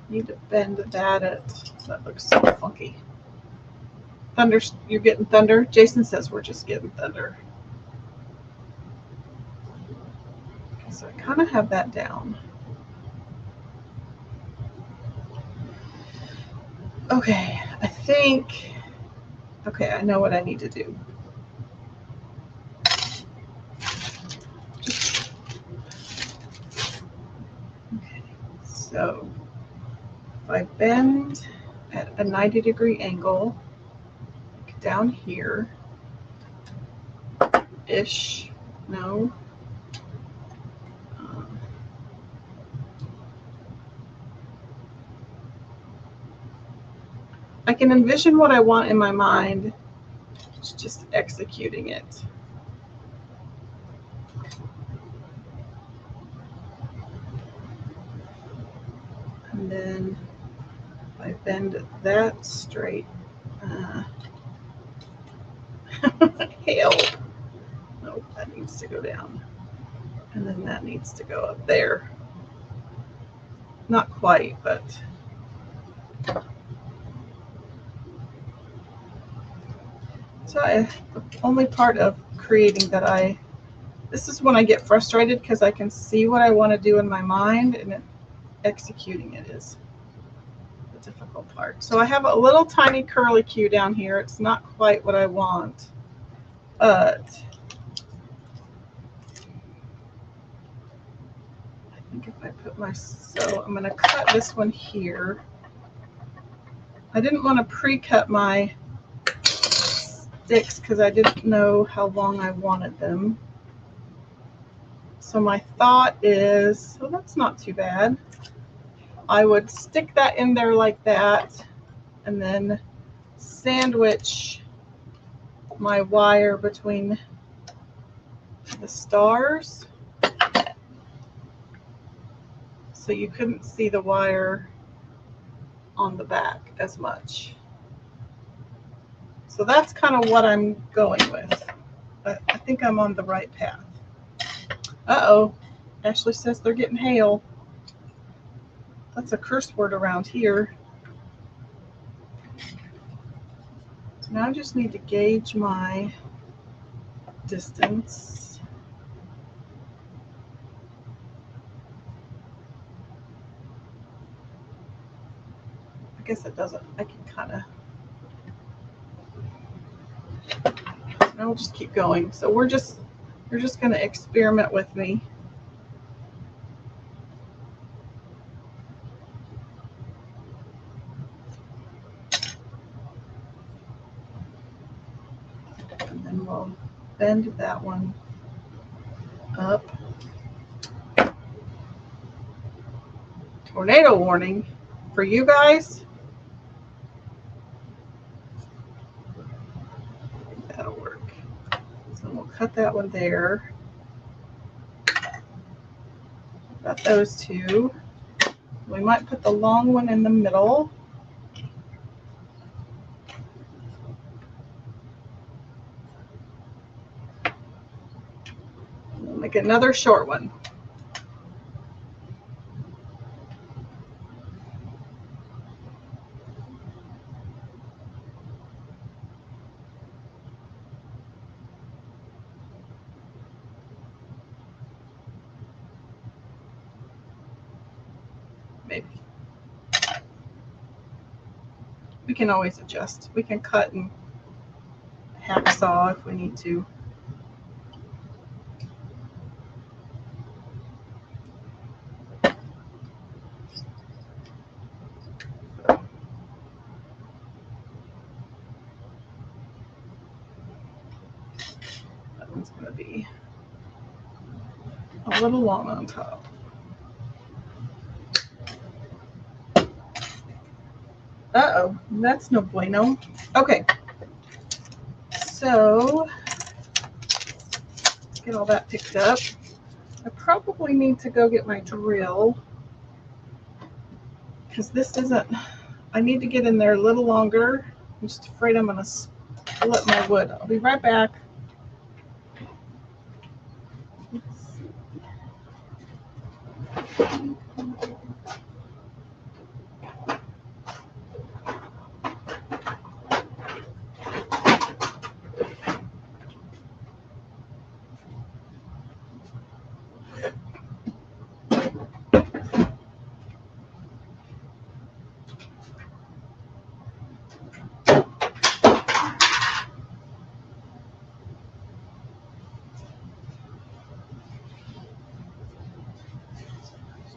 Need to bend that. That looks so funky. Thunder, you're getting thunder? Jason says we're just getting thunder. Okay, so I kind of have that down. Okay, I think, okay, I know what I need to do. Okay, so if I bend at a 90-degree angle, like down here, ish, no. I can envision what I want in my mind. It's just executing it. And then if I bend that straight, hail. Nope, that needs to go down. And then that needs to go up there. Not quite, but so the only part of creating that this is when I get frustrated because I can see what I want to do in my mind and executing it is the difficult part. So I have a little tiny curly Q down here. It's not quite what I want, but I think if I put so I'm going to cut this one here. I didn't want to pre-cut my sticks because I didn't know how long I wanted them. So my thought is, well, that's not too bad. I would stick that in there like that and then sandwich my wire between the stars so you couldn't see the wire on the back as much. So that's kind of what I'm going with. I think I'm on the right path. Uh-oh, Ashley says they're getting hail. That's a curse word around here. So now I just need to gauge my distance. guess it doesn't. I can kind of. I'll just keep going. So you're just going to experiment with me. And then we'll bend that one up. Tornado warning for you guys. That'll work. So we'll cut that one there. Got those two. We might put the long one in the middle. We'll make another short one. Maybe. We can always adjust. We can cut and hacksaw if we need to. That one's going to be a little long on top. Uh-oh, that's no bueno. Okay, so let's get all that picked up. I probably need to go get my drill because this isn't, I need to get in there a little longer. I'm just afraid I'm going to split my wood. I'll be right back.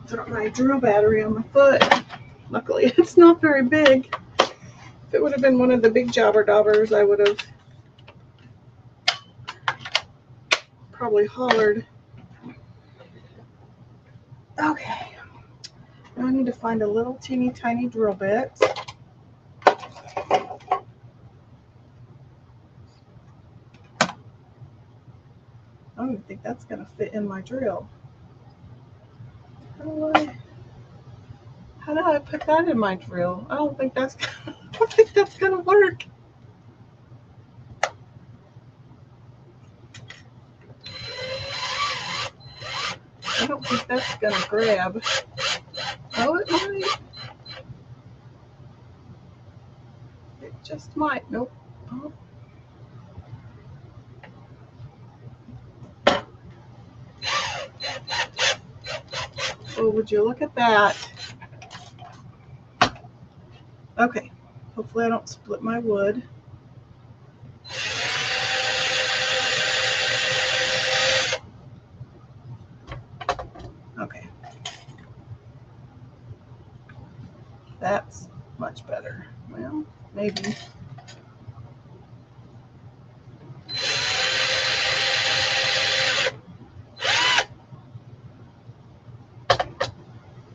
Drop my drill battery on my foot. Luckily, it's not very big. If it would have been one of the big jobber daubers, I would have probably hollered. Okay. Now I need to find a little teeny tiny drill bit. I don't even think that's going to fit in my drill. How do I put that in my drill? I don't think that's gonna work. I don't think that's gonna grab. Oh, it might. It just might. Nope. Oh. Oh, would you look at that? Okay, hopefully I don't split my wood. Okay. That's much better. Well, maybe.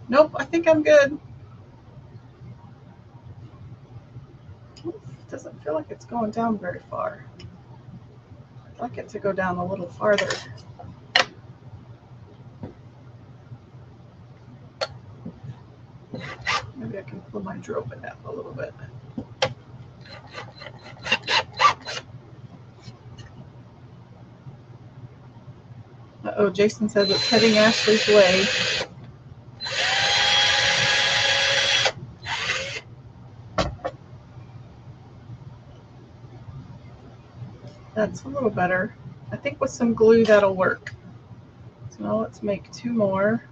Nope, I think I'm good. Doesn't feel like it's going down very far. I'd like it to go down a little farther. Maybe I can pull my drill bit up a little bit. Uh-oh, Jason says it's heading Ashley's way. That's a little better. I think with some glue that'll work. So now let's make two more.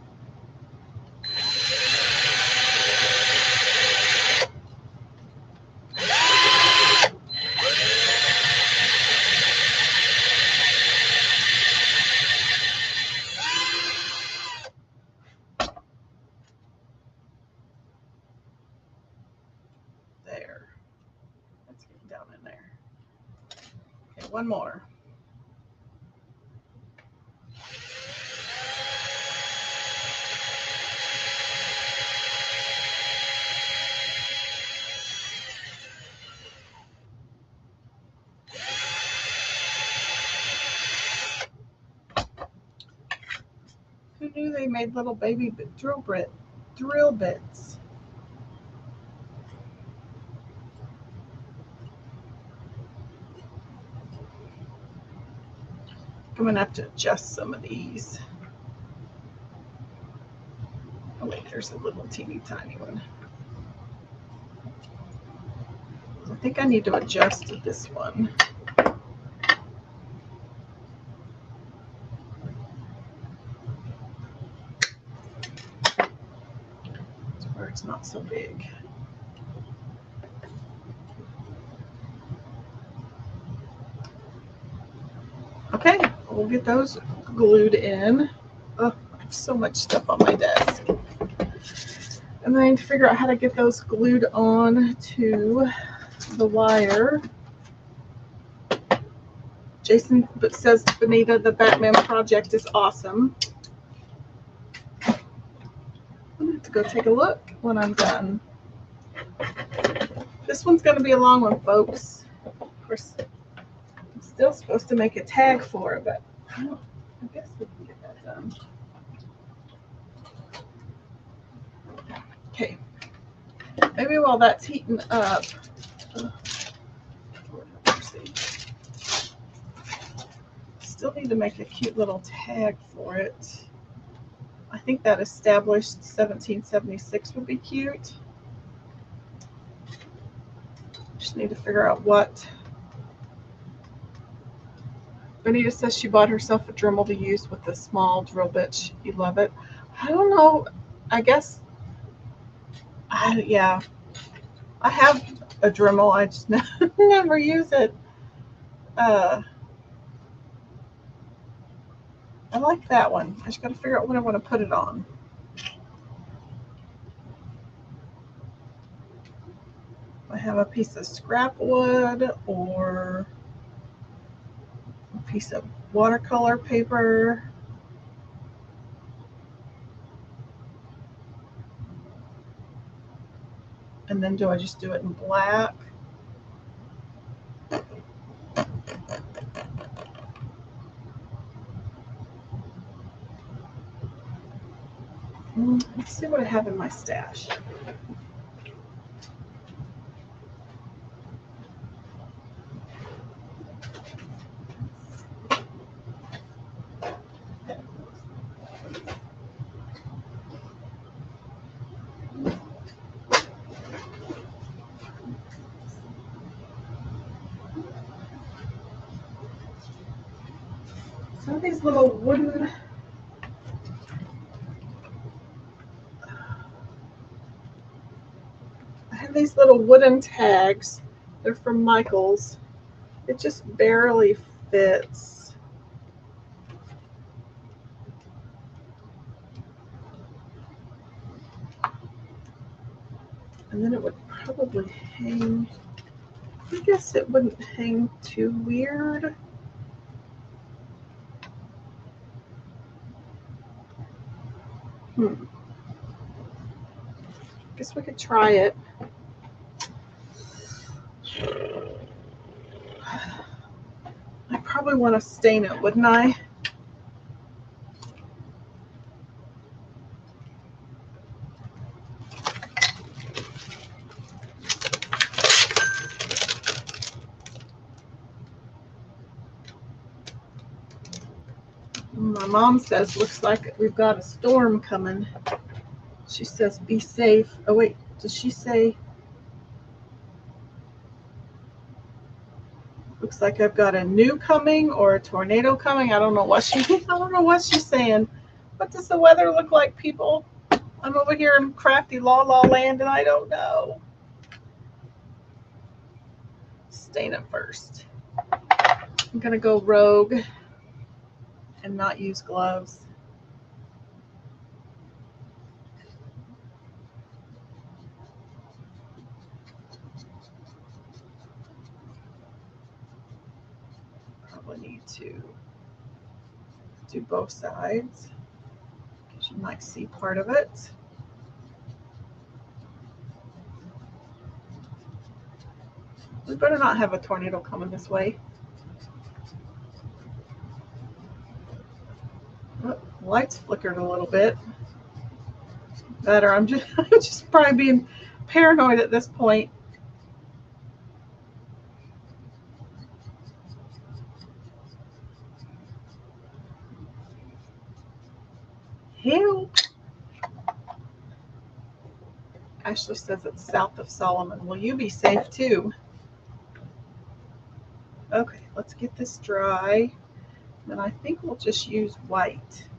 one more. Who knew they made little baby drill bits? I'm gonna have to adjust some of these. Oh wait, there's a little teeny tiny one. I think I need to adjust this one. Where it's not so big. Okay, we'll get those glued in. Oh, I have so much stuff on my desk. And then I need to figure out how to get those glued on to the wire. Jason says, Benita, the Batman project is awesome. I'm going to have to go take a look when I'm done. This one's going to be a long one, folks. Of course, I'm still supposed to make a tag for it, but I guess we can get that done. Okay. Maybe while that's heating up, still need to make a cute little tag for it. I think that established 1776 would be cute. Just need to figure out what. Benita says she bought herself a Dremel to use with the small drill bit. You love it. I don't know. I guess. Yeah. I have a Dremel. I just never use it. I like that one. I just got to figure out what I want to put it on. I have a piece of scrap wood or a piece of watercolor paper. And then do I just do it in black? Let's see what I have in my stash. Some of these little wooden these little wooden tags. They're from Michael's. It just barely fits. And then it would probably hang. I guess it wouldn't hang too weird. Guess we could try it. I probably want to stain it, wouldn't I? My mom says, looks like we've got a storm coming. She says, be safe. Oh, wait, does she say? Looks like I've got a new coming or a tornado coming. I don't know what she's saying. What does the weather look like, people? I'm over here in crafty la land and I don't know. Stain it first. I'm gonna go rogue and not use gloves. probably need to do both sides because you might see part of it. We better not have a tornado coming this way. Oh, lights flickered a little bit. Better. I'm just probably being paranoid at this point. Help. Ashley says it's south of Solomon. Will you be safe too? Okay, let's get this dry. Then I think we'll just use white.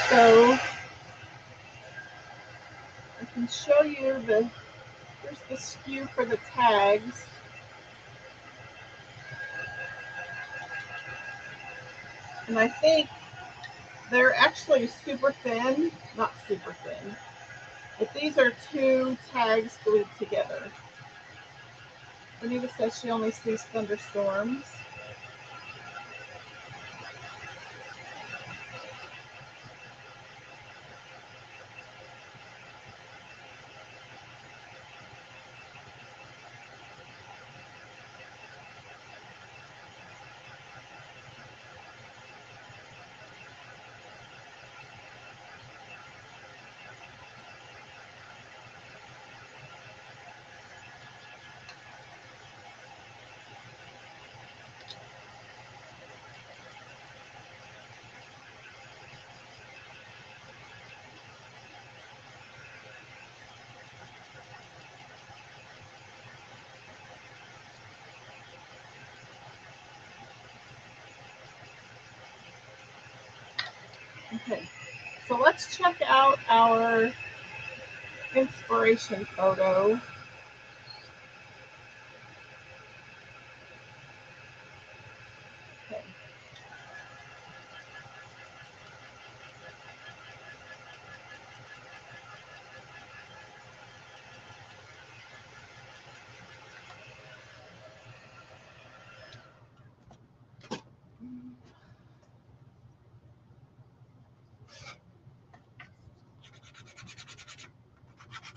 So I can show you here's the SKU for the tags. And I think they're actually super thin, not super thin, but these are 2 tags glued together. Anita says she only sees thunderstorms. Okay, so let's check out our inspiration photo. Okay.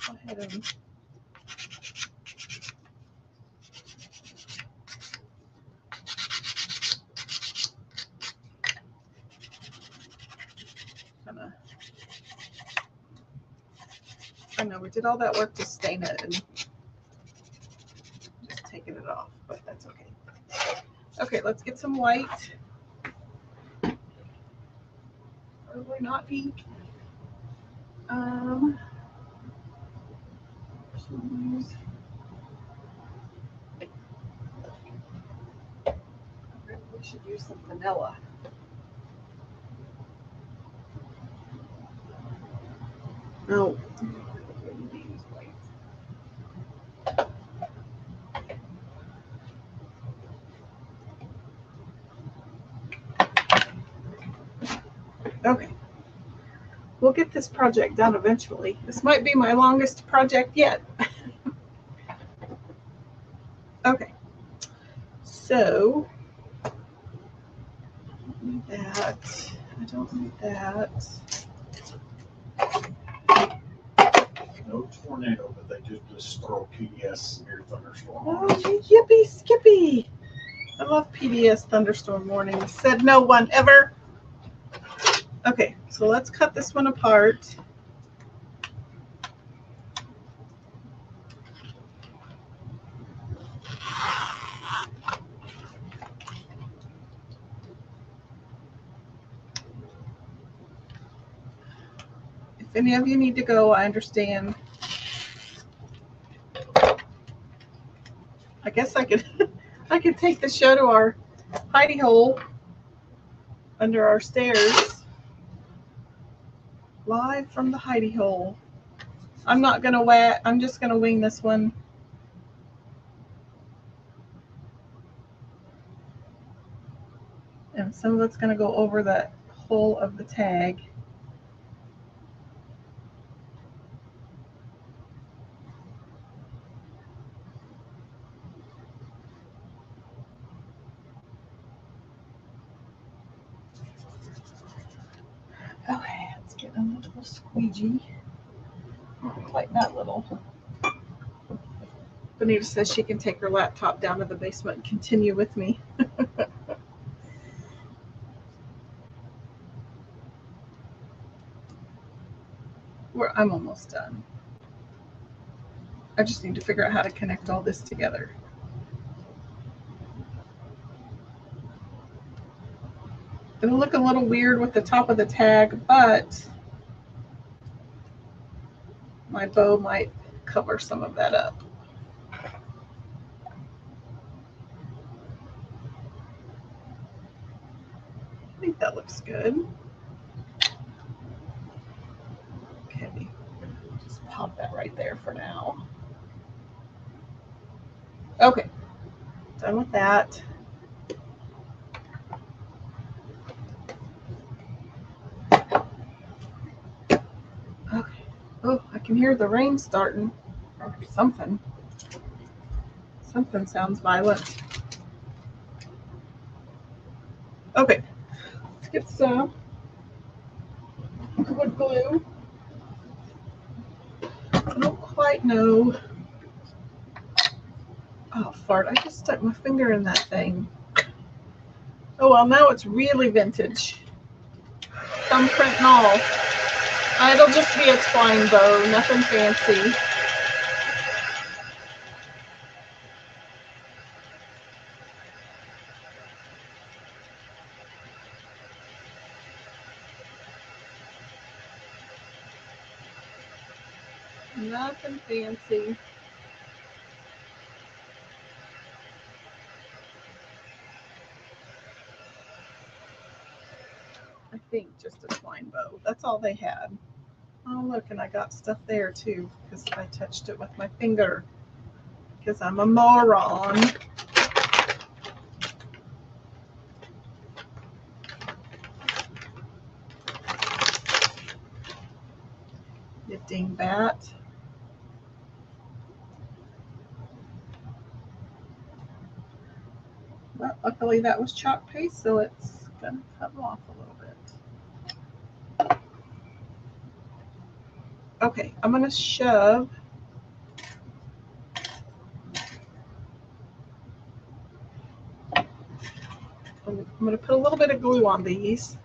Go ahead and I know we did all that work to stain it and just taking it off, but that's okay. Okay, let's get some white. Probably not ink. We should use some vanilla. No. Okay. We'll get this project done eventually. This might be my longest project yet. Okay. So, I don't need that. I don't need that. No tornado, but they just throw PDS near thunderstorm. Oh, yippee skippy. I love PDS thunderstorm warnings. Said no one ever. Okay, so let's cut this one apart. If any of you need to go, I understand. I guess I could I could take the show to our hidey hole under our stairs. Live from the hidey hole. I'm not gonna wet, I'm just gonna wing this one. And some of it's gonna go over the hole of the tag. squeegee. Not quite that little. Bonita says she can take her laptop down to the basement and continue with me. I'm almost done. I just need to figure out how to connect all this together. It'll look a little weird with the top of the tag, but my bow might cover some of that up. I think that looks good. Okay, just pop that right there for now. Okay, done with that. Okay. Oh, I can hear the rain starting or something. Something sounds violent. Okay, let's get some wood glue. I don't quite know. Oh, fart. I just stuck my finger in that thing. Oh, well, now it's really vintage. Thumbprint and all. It'll just be a twine bow, nothing fancy. Nothing fancy. I think just a twine bow. That's all they had. Oh, look, and I got stuff there too because I touched it with my finger because I'm a moron. You dingbat. Well, luckily that was chalk paste, so it's going to come off a little bit. Okay, I'm going to shove I'm going to put a little bit of glue on these.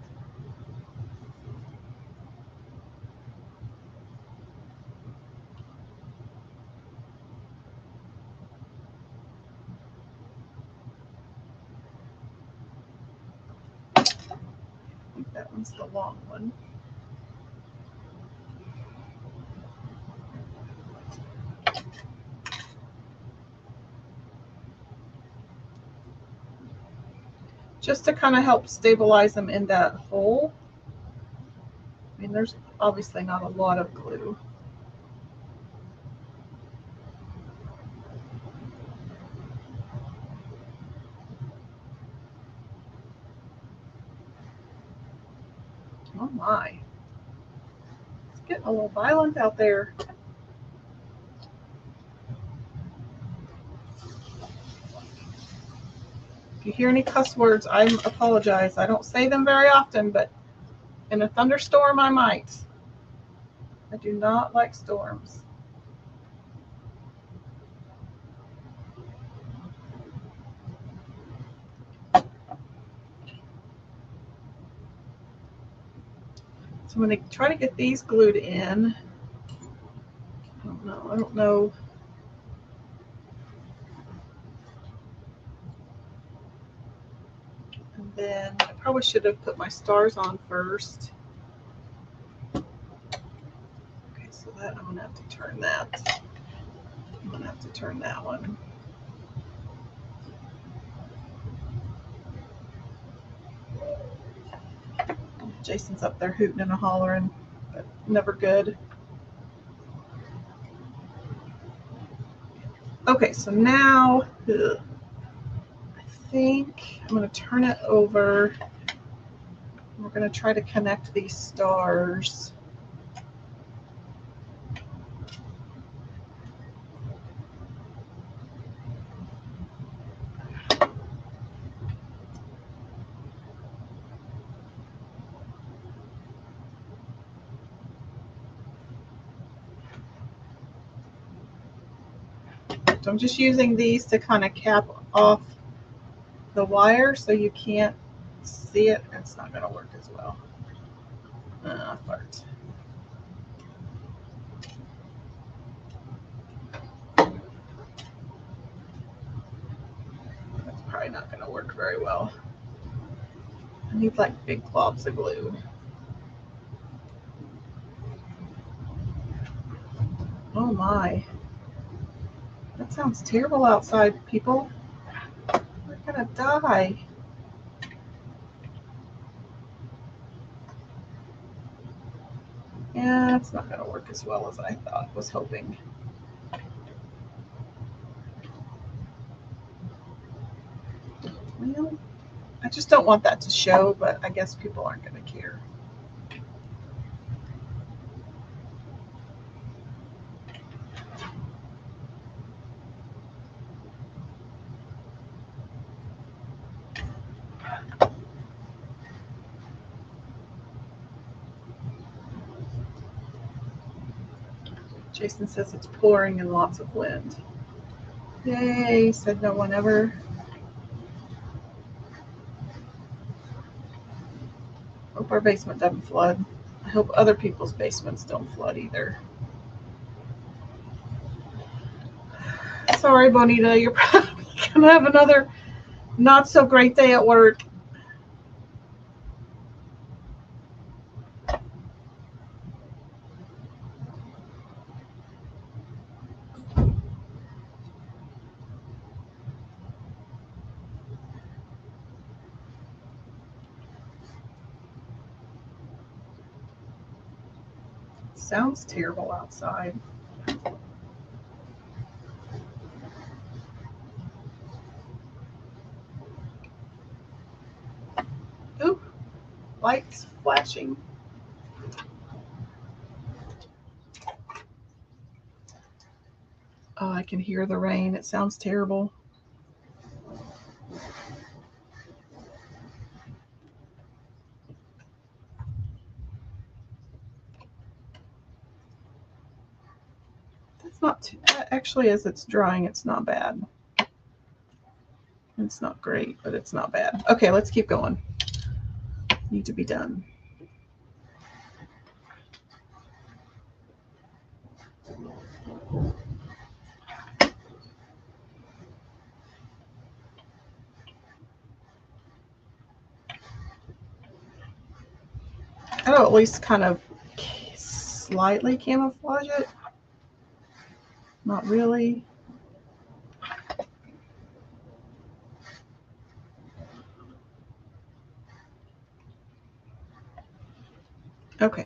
I think that one's the long one. Just to kind of help stabilize them in that hole. I mean, there's obviously not a lot of glue. Oh my. It's getting a little violent out there. If you hear any cuss words, I apologize. I don't say them very often, but in a thunderstorm, I might. I do not like storms. So I'm going to try to get these glued in. I don't know. And then I probably should have put my stars on first. Okay, so that I'm going to have to turn that. I'm going to have to turn that one. Jason's up there hooting and hollering, but never good. Okay, so now I think I'm going to turn it over. We're going to try to connect these stars. worked. I'm just using these to kind of cap off the wire so you can't see it. It's not going to work as well. Fart. That's probably not going to work very well. I need like big globs of glue. Oh my. That sounds terrible outside, people. We're gonna die. Yeah, it's not gonna work as well as I was hoping. Well, I just don't want that to show, but I guess people aren't gonna care. Jason says it's pouring and lots of wind. Yay, said no one ever. Hope our basement doesn't flood. I hope other people's basements don't flood either. Sorry, Bonita, you're probably gonna have another not so great day at work. Sounds terrible outside. Ooh, lights flashing. Oh, I can hear the rain. It sounds terrible. That's not too, actually, as it's drying, it's not bad. It's not great, but it's not bad. Okay, let's keep going. Need to be done. I'll at least kind of slightly camouflage it. Not really. Okay,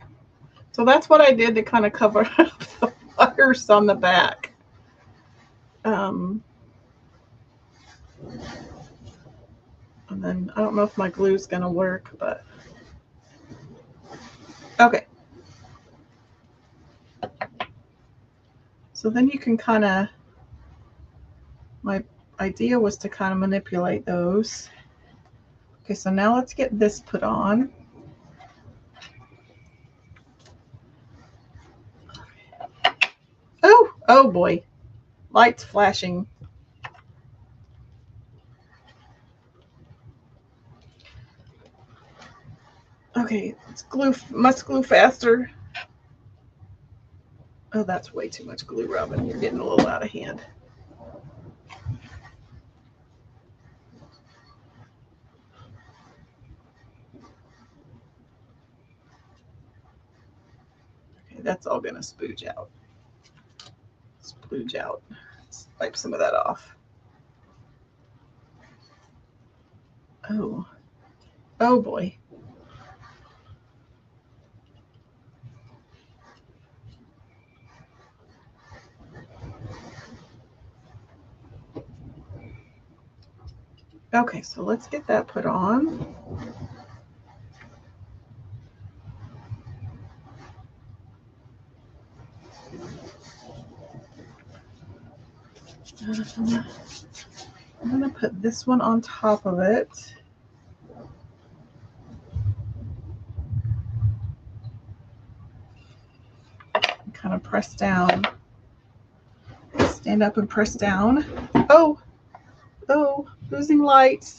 so that's what I did to kind of cover up the wires on the back. And then I don't know if my glue is going to work, but okay. So then you can kind of, my idea was to kind of manipulate those. Okay, so now let's get this put on. Oh boy, lights flashing. Okay, let's glue, must glue faster. Oh, that's way too much glue, Robin. You're getting a little out of hand. Okay, that's all gonna spooge out. Splooge out. Let's wipe some of that off. Oh boy. Okay, so let's get that put on. I'm gonna put this one on top of it. Kind of press down stand up and press down. Oh, losing light.